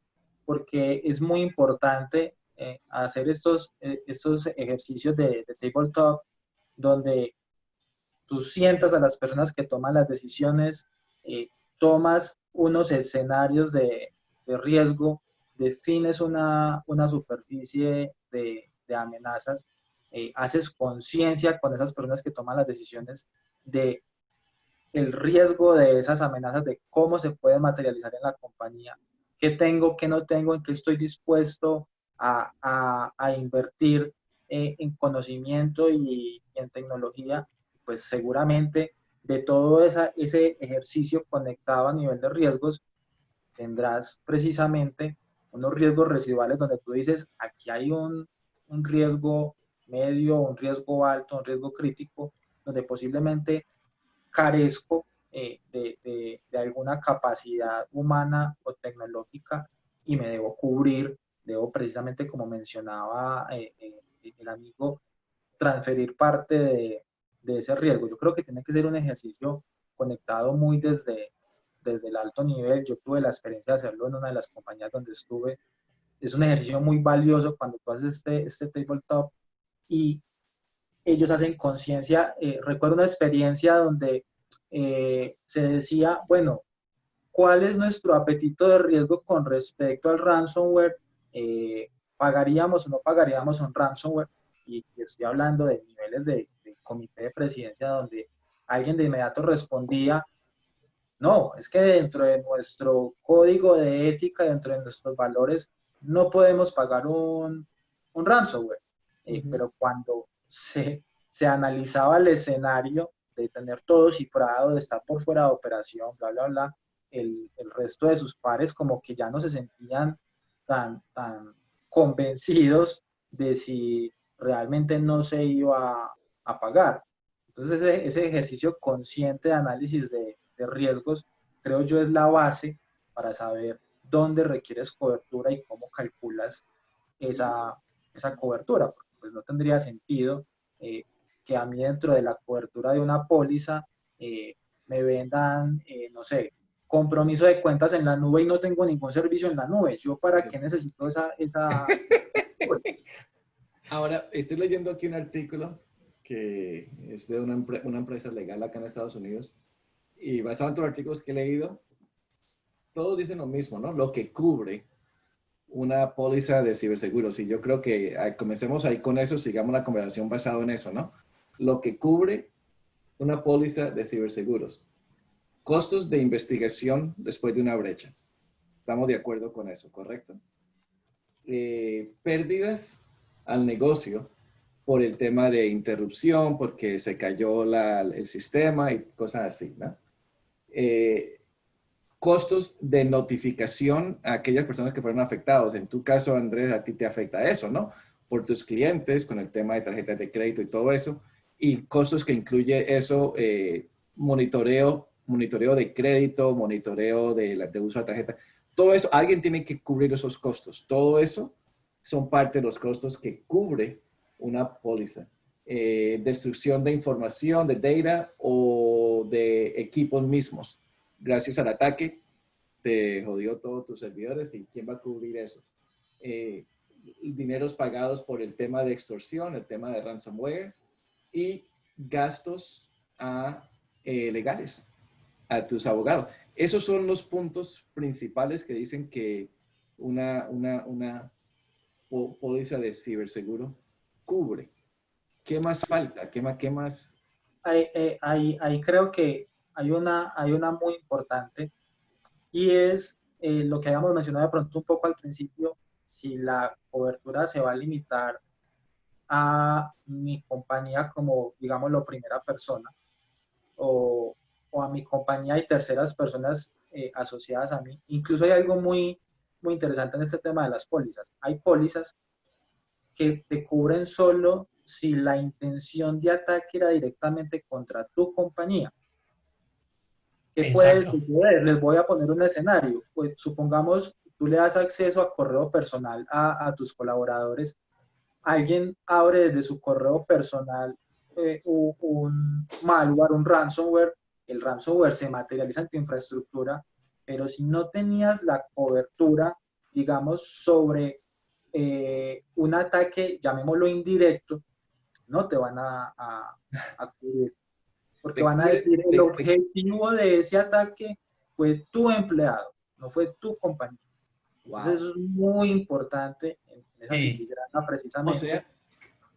porque es muy importante hacer estos ejercicios de tabletop donde tú sientas a las personas que toman las decisiones, tomas unos escenarios de riesgo, defines una superficie de amenazas, haces conciencia con esas personas que toman las decisiones de el riesgo de esas amenazas, de cómo se pueden materializar en la compañía, qué tengo, qué no tengo, en qué estoy dispuesto a invertir en conocimiento y en tecnología, pues seguramente de todo ese ejercicio conectado a nivel de riesgos, tendrás precisamente unos riesgos residuales donde tú dices, aquí hay un riesgo medio, un riesgo alto, un riesgo crítico, donde posiblemente carezco de alguna capacidad humana o tecnológica y me debo cubrir, debo precisamente, como mencionaba el amigo, transferir parte de ese riesgo. Yo creo que tiene que ser un ejercicio conectado muy desde el alto nivel. Yo tuve la experiencia de hacerlo en una de las compañías donde estuve. Es un ejercicio muy valioso cuando tú haces este tabletop y ellos hacen conciencia. Recuerdo una experiencia donde se decía, bueno, ¿cuál es nuestro apetito de riesgo con respecto al ransomware? ¿Pagaríamos o no pagaríamos un ransomware? Y estoy hablando de niveles de comité de presidencia donde alguien de inmediato respondía, no, es que dentro de nuestro código de ética, dentro de nuestros valores, no podemos pagar un ransomware. Pero cuando se analizaba el escenario, de tener todo cifrado, de estar por fuera de operación, bla, bla, bla, el resto de sus pares como que ya no se sentían tan convencidos de si realmente no se iba a pagar. Entonces ese ejercicio consciente de análisis de riesgos, creo yo, es la base para saber dónde requieres cobertura y cómo calculas esa cobertura, porque pues no tendría sentido que a mí dentro de la cobertura de una póliza me vendan, no sé, compromiso de cuentas en la nube y no tengo ningún servicio en la nube. ¿Yo para qué necesito esa... Ahora, estoy leyendo aquí un artículo que es de una empresa legal acá en Estados Unidos, y basado en todos los artículos que he leído, todos dicen lo mismo, ¿no? Lo que cubre una póliza de ciberseguros. Y yo creo que comencemos ahí con eso, sigamos la conversación basado en eso, ¿no? Lo que cubre una póliza de ciberseguros. Costos de investigación después de una brecha. Estamos de acuerdo con eso, ¿correcto? Pérdidas al negocio por el tema de interrupción, porque se cayó el sistema y cosas así, ¿no? Costos de notificación a aquellas personas que fueron afectados. En tu caso, Andrés, a ti te afecta eso, ¿no? Por tus clientes, con el tema de tarjetas de crédito y todo eso. Y costos que incluye eso, monitoreo de crédito, monitoreo de uso de tarjeta. Todo eso, alguien tiene que cubrir esos costos. Todo eso son parte de los costos que cubre una póliza. Destrucción de información, de data o de equipos mismos. Gracias al ataque, te jodió todos tus servidores, y ¿quién va a cubrir eso? Dineros pagados por el tema de extorsión, el tema de ransomware, y gastos legales a tus abogados. Esos son los puntos principales que dicen que una póliza de ciberseguro cubre. ¿Qué más falta? ¿Qué más? Ahí creo que hay una muy importante, y es lo que habíamos mencionado de pronto un poco al principio: si la cobertura se va a limitar a mi compañía como, digámoslo, primera persona, o a mi compañía y terceras personas asociadas a mí. Incluso hay algo muy interesante en este tema de las pólizas. Hay pólizas que te cubren solo si la intención de ataque era directamente contra tu compañía. ¿Qué puedes Exacto. suceder? Les voy a poner un escenario. Pues supongamos, tú le das acceso a correo personal a tus colaboradores. Alguien abre desde su correo personal un malware, un ransomware. El ransomware se materializa en tu infraestructura, pero si no tenías la cobertura, digamos, sobre un ataque, llamémoslo indirecto, no te van a cubrir. Porque van a decir, el objetivo de ese ataque fue tu empleado, no fue tu compañía. Entonces eso es muy importante en esa filigrana, precisamente, O sea,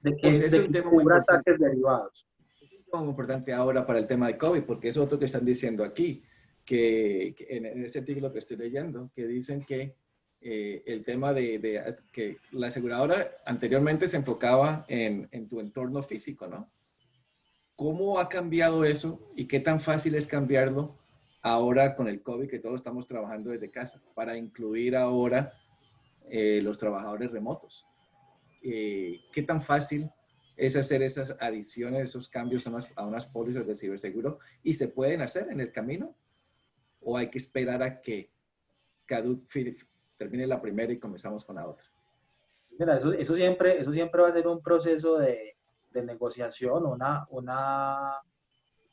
de que cubra ataques derivados. Es un tema muy importante ahora para el tema de COVID, porque es otro que están diciendo aquí, que en ese artículo que estoy leyendo, que dicen que el tema de que la aseguradora anteriormente se enfocaba en tu entorno físico, ¿no? ¿Cómo ha cambiado eso y qué tan fácil es cambiarlo ahora con el COVID, que todos estamos trabajando desde casa, para incluir ahora los trabajadores remotos? ¿Qué tan fácil es hacer esas adiciones, esos cambios a unas pólizas de ciberseguro? ¿Y se pueden hacer en el camino? ¿O hay que esperar a que termine la primera y comenzamos con la otra? Mira, eso siempre va a ser un proceso de negociación.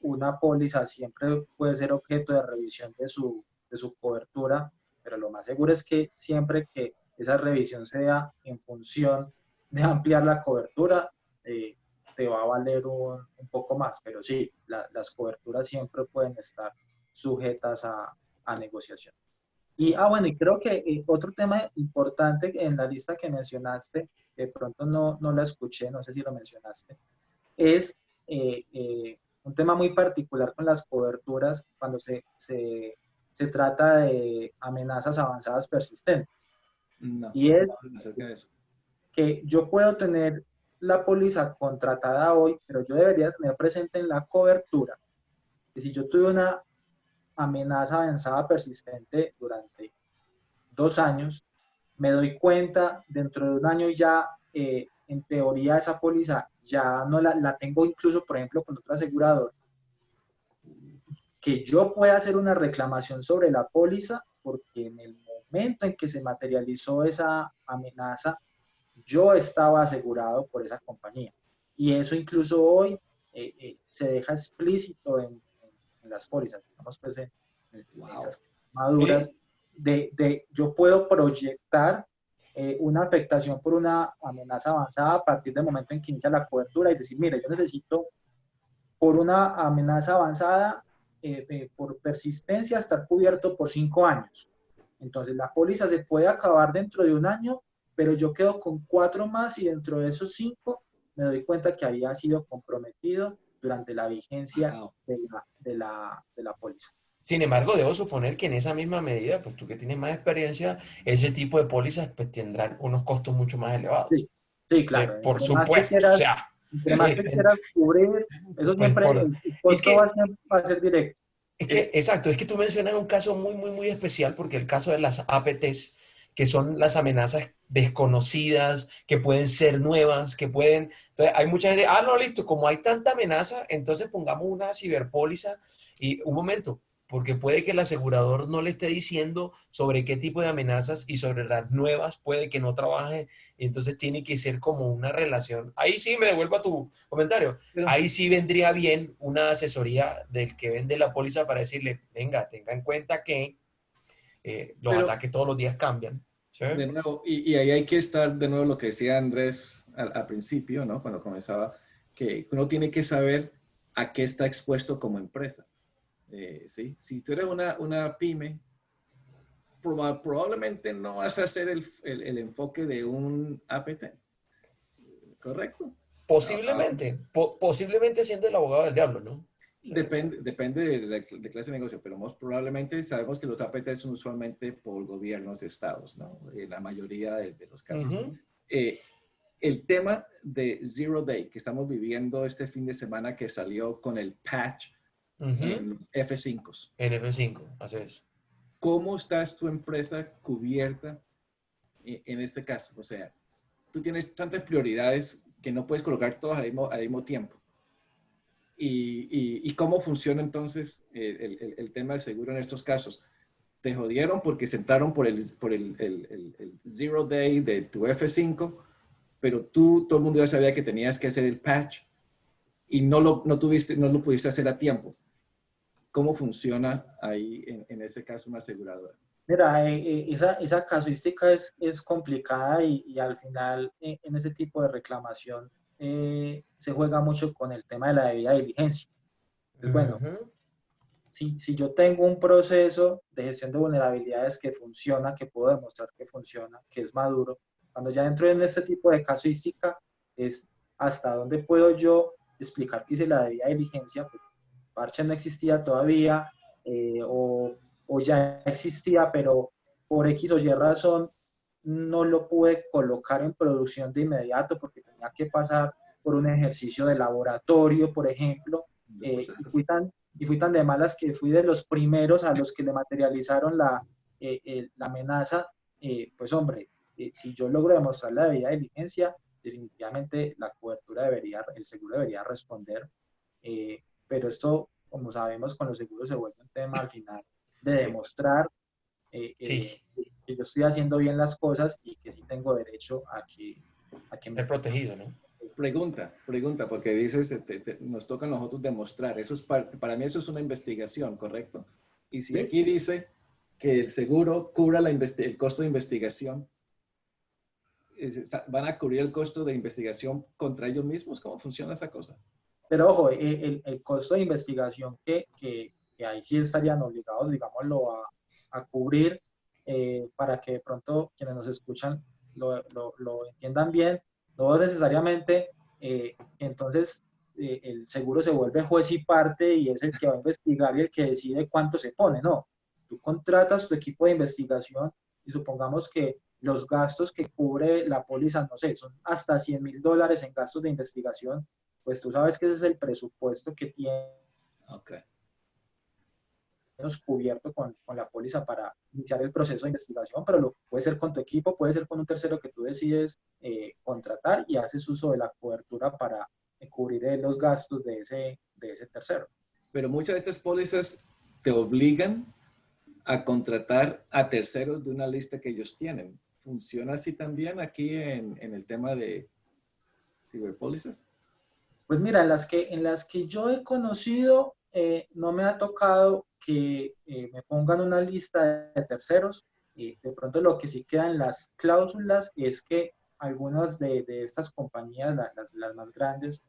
Una póliza siempre puede ser objeto de revisión de su cobertura, pero lo más seguro es que siempre que esa revisión sea en función de ampliar la cobertura, te va a valer un poco más. Pero sí, las coberturas siempre pueden estar sujetas a negociación. Y bueno, y creo que otro tema importante en la lista que mencionaste, de pronto no la escuché, no sé si lo mencionaste, es un tema muy particular con las coberturas cuando se trata de amenazas avanzadas persistentes. No, Y es acerca de eso. que yo puedo tener la póliza contratada hoy, pero yo debería tener presente en la cobertura que si yo tuve una amenaza avanzada persistente durante 2 años, me doy cuenta dentro de un año ya, en teoría esa póliza ya no la tengo incluso, por ejemplo, con otro asegurador, que yo pueda hacer una reclamación sobre la póliza porque en el momento en que se materializó esa amenaza, yo estaba asegurado por esa compañía. Y eso incluso hoy se deja explícito en las pólizas, digamos, pues en esas maduras, yo puedo proyectar una afectación por una amenaza avanzada a partir del momento en que inicia la cobertura y decir, mire, yo necesito por una amenaza avanzada, por persistencia, estar cubierto por 5 años. Entonces, la póliza se puede acabar dentro de un año, pero yo quedo con 4 más y dentro de esos 5 me doy cuenta que había sido comprometido durante la vigencia de la póliza. Sin embargo, debo suponer que en esa misma medida, pues tú que tienes más experiencia, ese tipo de pólizas pues tendrán unos costos mucho más elevados. Sí, sí, claro. Por supuesto, o sea. Entre más te quieras cubrir, eso Pues siempre, el costo va a ser directo. Es que, exacto, es que tú mencionas un caso muy, muy, muy especial, porque el caso de las APTs, que son las amenazas desconocidas, que pueden ser nuevas, que pueden... Entonces, hay mucha gente, no, listo, como hay tanta amenaza, entonces pongamos una ciberpóliza y un momento, porque puede que el asegurador no le esté diciendo sobre qué tipo de amenazas y sobre las nuevas puede que no trabaje, entonces tiene que ser como una relación. Ahí sí me devuelvo a tu comentario. Ahí sí vendría bien una asesoría del que vende la póliza para decirle, venga, tenga en cuenta que los ataques todos los días cambian. ¿Sí? De nuevo, y ahí hay que estar de nuevo lo que decía Andrés al principio, ¿no? Cuando comenzaba, que uno tiene que saber a qué está expuesto como empresa. ¿Sí? Si tú eres una pyme, probablemente no vas a hacer el enfoque de un APT. ¿Correcto? Posiblemente, posiblemente siendo el abogado del diablo, ¿no? Depende de clase de negocio, pero most probablemente sabemos que los APT son usualmente por gobiernos de estados, ¿no? La mayoría de los casos. El tema de Zero Day que estamos viviendo este fin de semana que salió con el patch en los F5s. En F5, así es. ¿Cómo estás tu empresa cubierta en este caso? O sea, tú tienes tantas prioridades que no puedes colocar todas al mismo tiempo. ¿Y cómo funciona entonces el tema del seguro en estos casos? Te jodieron porque se entraron por el Zero Day de tu F5, pero todo el mundo ya sabía que tenías que hacer el patch y no lo pudiste hacer a tiempo. ¿Cómo funciona ahí en ese caso una aseguradora? Mira, esa casuística es complicada y al final en ese tipo de reclamación se juega mucho con el tema de la debida diligencia. Entonces, bueno, si yo tengo un proceso de gestión de vulnerabilidades que funciona, que puedo demostrar que funciona, que es maduro, cuando ya entro en este tipo de casuística es hasta dónde puedo yo explicar que hice la debida diligencia, pues parche no existía todavía, o ya existía, pero por X o Y razón no lo pude colocar en producción de inmediato porque tenía que pasar por un ejercicio de laboratorio, por ejemplo, y fui tan de malas que fui de los primeros a los que le materializaron la amenaza. Pues hombre, si yo logro demostrar la debida diligencia, definitivamente la cobertura el seguro debería responder, pero esto, como sabemos, con los seguros se vuelve un tema al final de demostrar que yo estoy haciendo bien las cosas y que sí tengo derecho a que me... Estar protegido, ¿no? Pregunta, porque dices, nos toca a nosotros demostrar. Eso es para mí eso es una investigación, ¿correcto? Y si aquí dice que el seguro cubra el costo de investigación, ¿van a cubrir el costo de investigación contra ellos mismos? ¿Cómo funciona esa cosa? Pero ojo, el costo de investigación que ahí sí estarían obligados, digámoslo, a cubrir, para que de pronto quienes nos escuchan lo entiendan bien, no necesariamente entonces el seguro se vuelve juez y parte y es el que va a investigar y el que decide cuánto se pone, no. Tú contratas tu equipo de investigación y supongamos que los gastos que cubre la póliza, no sé, son hasta $100,000 en gastos de investigación, pues tú sabes que ese es el presupuesto que tiene Okay. cubierto con la póliza para iniciar el proceso de investigación, pero lo puede ser con tu equipo, puede ser con un tercero que tú decides contratar y haces uso de la cobertura para cubrir los gastos de ese tercero. Pero muchas de estas pólizas te obligan a contratar a terceros de una lista que ellos tienen. ¿Funciona así también aquí en el tema de ciberpólizas? Pues mira, en las que yo he conocido, no me ha tocado que me pongan una lista de terceros. De pronto lo que sí queda en las cláusulas es que algunas de estas compañías, las más grandes,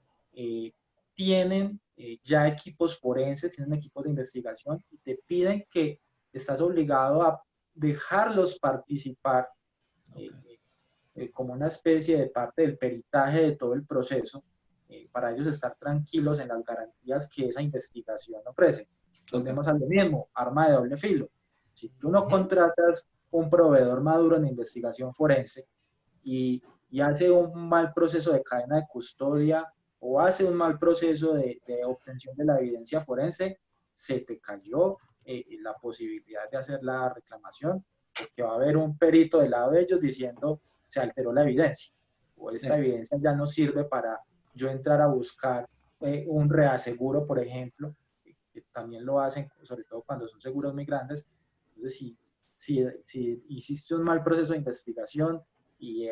tienen ya equipos forenses, tienen equipos de investigación y te piden que estás obligado a dejarlos participar Okay. como una especie de parte del peritaje de todo el proceso, para ellos estar tranquilos en las garantías que esa investigación ofrece. Volvemos a lo mismo, arma de doble filo. Si tú no contratas un proveedor maduro en investigación forense y hace un mal proceso de cadena de custodia o hace un mal proceso de obtención de la evidencia forense, se te cayó la posibilidad de hacer la reclamación, porque va a haber un perito del lado de ellos diciendo se alteró la evidencia o esta evidencia ya no sirve para yo entrar a buscar un reaseguro, por ejemplo, que también lo hacen, sobre todo cuando son seguros muy grandes. Entonces, si hiciste un mal proceso de investigación y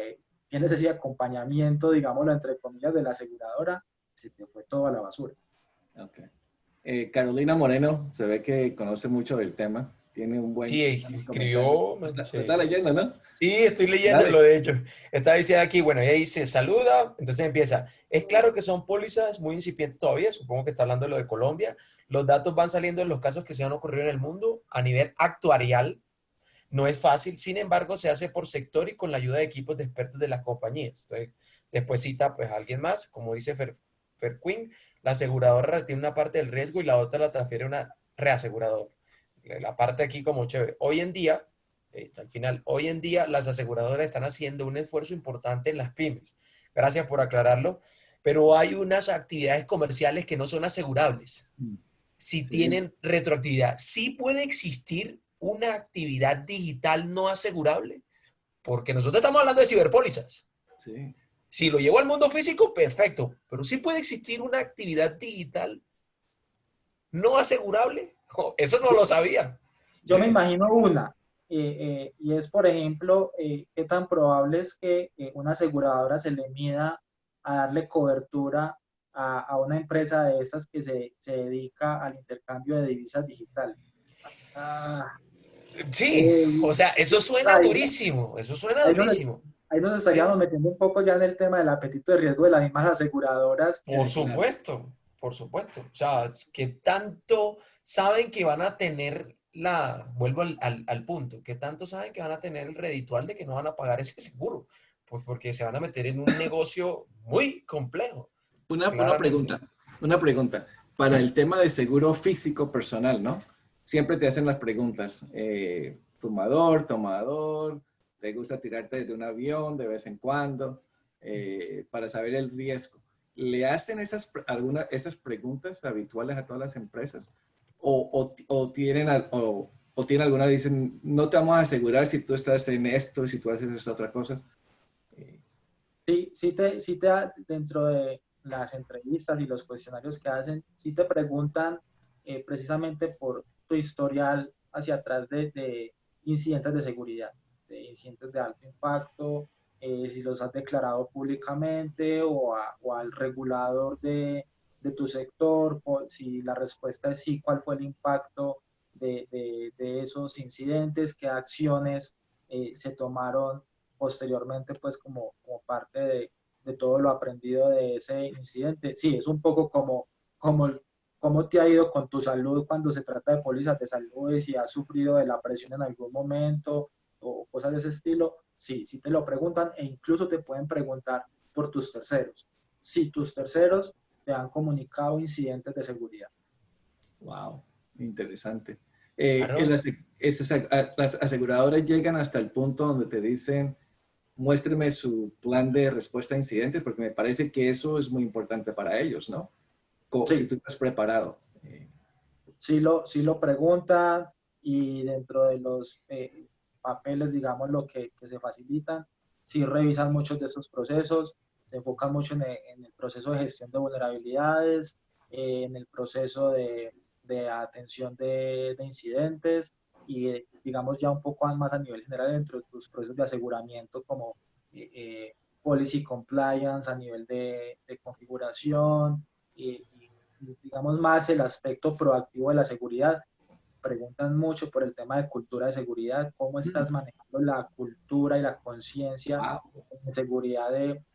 tienes ese acompañamiento, digámoslo entre comillas, de la aseguradora, se te fue todo a la basura. Okay. Carolina Moreno, se ve que conoce mucho del tema. Tiene un buen Sí, comentario. escribió. Lo Sí. está leyendo, ¿no? Sí, estoy leyéndolo, de hecho. Está diciendo aquí, bueno, ella dice, saluda, entonces empieza. Es claro que son pólizas muy incipientes todavía, supongo que está hablando de lo de Colombia. Los datos van saliendo en los casos que se han ocurrido en el mundo a nivel actuarial. No es fácil, sin embargo, se hace por sector y con la ayuda de equipos de expertos de las compañías. Entonces, después cita pues a alguien más, como dice Ferquin, la aseguradora retiene una parte del riesgo y la otra la transfiere a una reaseguradora. La parte aquí como chévere. Hoy en día, al final, hoy en día las aseguradoras están haciendo un esfuerzo importante en las pymes. Gracias por aclararlo. Pero hay unas actividades comerciales que no son asegurables. Si Sí, tienen retroactividad, sí puede existir una actividad digital no asegurable, porque nosotros estamos hablando de ciberpólizas. sí. Si lo llevo al mundo físico, perfecto, pero sí puede existir una actividad digital no asegurable. Oh, eso no lo sabía. Yo Sí. me imagino una, y es, por ejemplo, qué tan probable es que una aseguradora se le mida a darle cobertura a una empresa de estas que se dedica al intercambio de divisas digitales. Ah, Sí, eh, o sea, eso suena ahí, durísimo, eso suena ahí nos, durísimo. ahí nos estaríamos Sí, metiendo un poco ya en el tema del apetito de riesgo de las mismas aseguradoras. por Claro. supuesto, por supuesto. O sea, que tanto saben que van a tener vuelvo al punto, que tanto saben que van a tener el reditual de que no van a pagar ese seguro, pues porque se van a meter en un negocio muy complejo, Una claramente. pregunta, una pregunta. Para el tema de seguro físico personal, ¿no? Siempre te hacen las preguntas. Fumador, tomador, ¿te gusta tirarte desde un avión de vez en cuando? Para saber el riesgo. ¿Le hacen esas preguntas habituales a todas las empresas? ¿O tienen alguna, dicen, no te vamos a asegurar si tú estás en esto, si tú haces esta otra cosa? Dentro de las entrevistas y los cuestionarios que hacen, sí te preguntan precisamente por tu historial hacia atrás de incidentes de seguridad, de incidentes de alto impacto, si los has declarado públicamente o al regulador de tu sector, si la respuesta es sí, cuál fue el impacto de esos incidentes, qué acciones se tomaron posteriormente, pues como parte de todo lo aprendido de ese incidente. Sí, es un poco cómo te ha ido con tu salud cuando se trata de pólizas de salud y si has sufrido de la presión en algún momento o cosas de ese estilo. Sí, sí te lo preguntan e incluso te pueden preguntar por tus terceros. Si tus terceros te han comunicado incidentes de seguridad. Wow, interesante. Claro. Las aseguradoras llegan hasta el punto donde te dicen, muéstreme su plan de respuesta a incidentes, porque me parece que eso es muy importante para ellos, ¿no? Si Sí, tú estás preparado. sí lo preguntan y dentro de los papeles, digamos, lo que se facilitan, sí revisan muchos de estos procesos, se enfocan mucho en el proceso de gestión de vulnerabilidades, en el proceso de atención de incidentes y, digamos, ya un poco más a nivel general dentro de tus procesos de aseguramiento como policy compliance a nivel de configuración y digamos, más el aspecto proactivo de la seguridad. Preguntan mucho por el tema de cultura de seguridad, cómo estás manejando la cultura y la conciencia Wow. de seguridad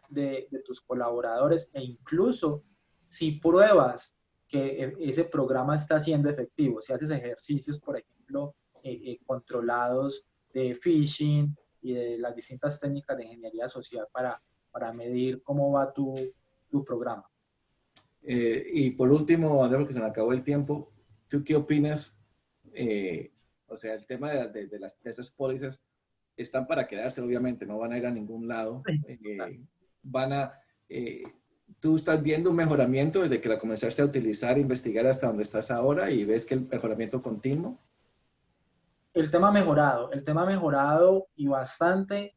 de tus colaboradores e incluso si pruebas que ese programa está siendo efectivo, si haces ejercicios, por ejemplo, controlados de phishing y de las distintas técnicas de ingeniería social para medir cómo va tu programa. Y por último, Andrés, porque se me acabó el tiempo, ¿tú qué opinas? O sea, el tema de esas pólizas están para quedarse, obviamente, no van a ir a ningún lado. Van a, eh, ¿Tú estás viendo un mejoramiento desde que la comenzaste a utilizar, investigar hasta donde estás ahora y ves que el mejoramiento continuo? El tema ha mejorado y bastante.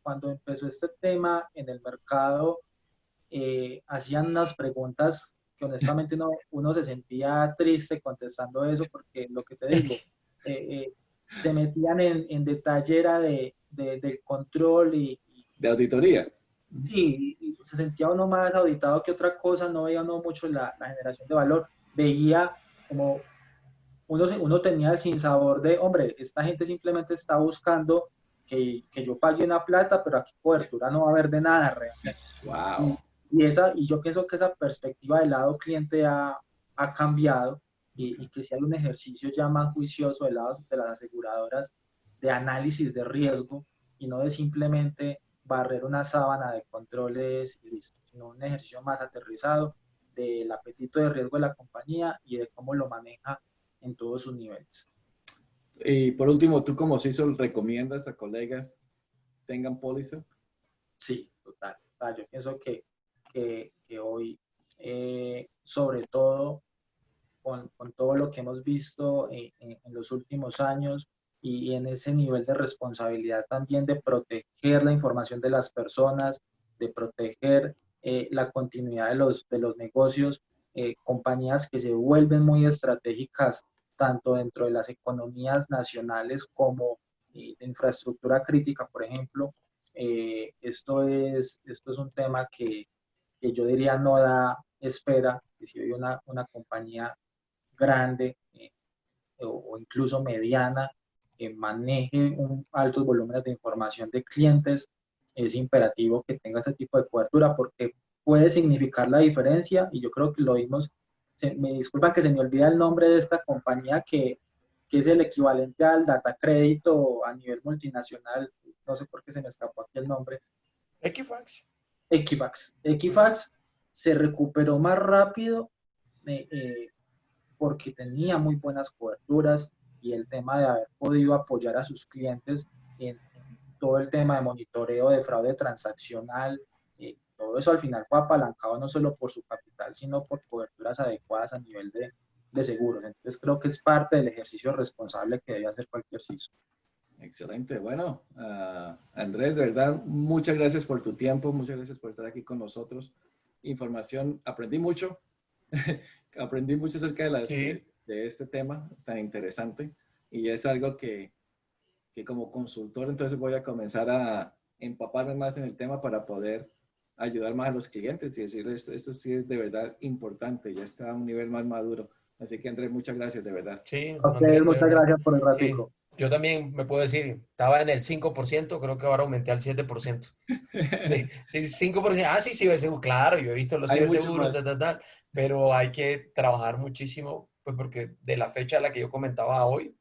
Cuando empezó este tema en el mercado, hacían unas preguntas que honestamente uno se sentía triste contestando eso, porque lo que te digo, se metían en detalle era del control De auditoría. y se sentía uno más auditado que otra cosa, no veía uno mucho la generación de valor, veía como uno tenía el sinsabor de, hombre, esta gente simplemente está buscando que yo pague una plata, pero aquí cobertura no va a haber de nada realmente. Wow. Y yo pienso que esa perspectiva del lado cliente ha cambiado y que si hay un ejercicio ya más juicioso del lado de las aseguradoras de análisis de riesgo y no de simplemente barrer una sábana de controles y listo, sino un ejercicio más aterrizado del apetito de riesgo de la compañía y de cómo lo maneja en todos sus niveles. Y por último, ¿tú como CISO recomiendas a colegas tengan póliza? Sí, total. Yo pienso que hoy, sobre todo con todo lo que hemos visto en los últimos años y en ese nivel de responsabilidad también de proteger la información de las personas, de proteger la continuidad de los negocios, compañías que se vuelven muy estratégicas tanto dentro de las economías nacionales como de infraestructura crítica, por ejemplo. Esto es un tema que yo diría no da espera, que si hay una compañía grande o incluso mediana que maneje altos volúmenes de información de clientes, es imperativo que tenga este tipo de cobertura porque puede significar la diferencia y yo creo que lo vimos, me disculpa que se me olvida el nombre de esta compañía que es el equivalente al data crédito a nivel multinacional, no sé por qué se me escapó aquí el nombre. Equifax. Equifax se recuperó más rápido porque tenía muy buenas coberturas y el tema de haber podido apoyar a sus clientes en todo el tema de monitoreo de fraude transaccional, todo eso al final fue apalancado no solo por su capital, sino por coberturas adecuadas a nivel de seguros. Entonces creo que es parte del ejercicio responsable que debe hacer cualquier CISO. Excelente. Bueno, Andrés, de verdad, muchas gracias por tu tiempo, muchas gracias por estar aquí con nosotros. Información, aprendí mucho, aprendí mucho acerca Sí. de este tema tan interesante y es algo que como consultor entonces voy a comenzar a empaparme más en el tema para poder ayudar más a los clientes y decirles esto sí es de verdad importante, ya está a un nivel más maduro. Así que Andrés, muchas gracias, de verdad. Sí, A ustedes Andrés, de muchas verdad. gracias por el Sí, ratico. yo también me puedo decir, estaba en el 5%, creo que ahora aumenté al 7%. Sí, 5%. Ah, sí, ciberseguros, claro, yo he visto los Hay mucho ciberseguros, más. pero hay que trabajar muchísimo, pues porque de la fecha a la que yo comentaba hoy,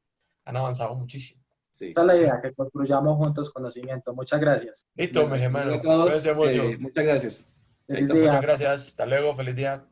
han avanzado muchísimo. Sí. Esa es la Sí. idea, que construyamos juntos conocimiento. Muchas gracias. Listo, Bueno, mis hasta luego a hermanos. todos. Cuídense mucho. Muchas gracias. Feliz Chaito, pues. Muchas día. gracias. Hasta luego. Feliz día.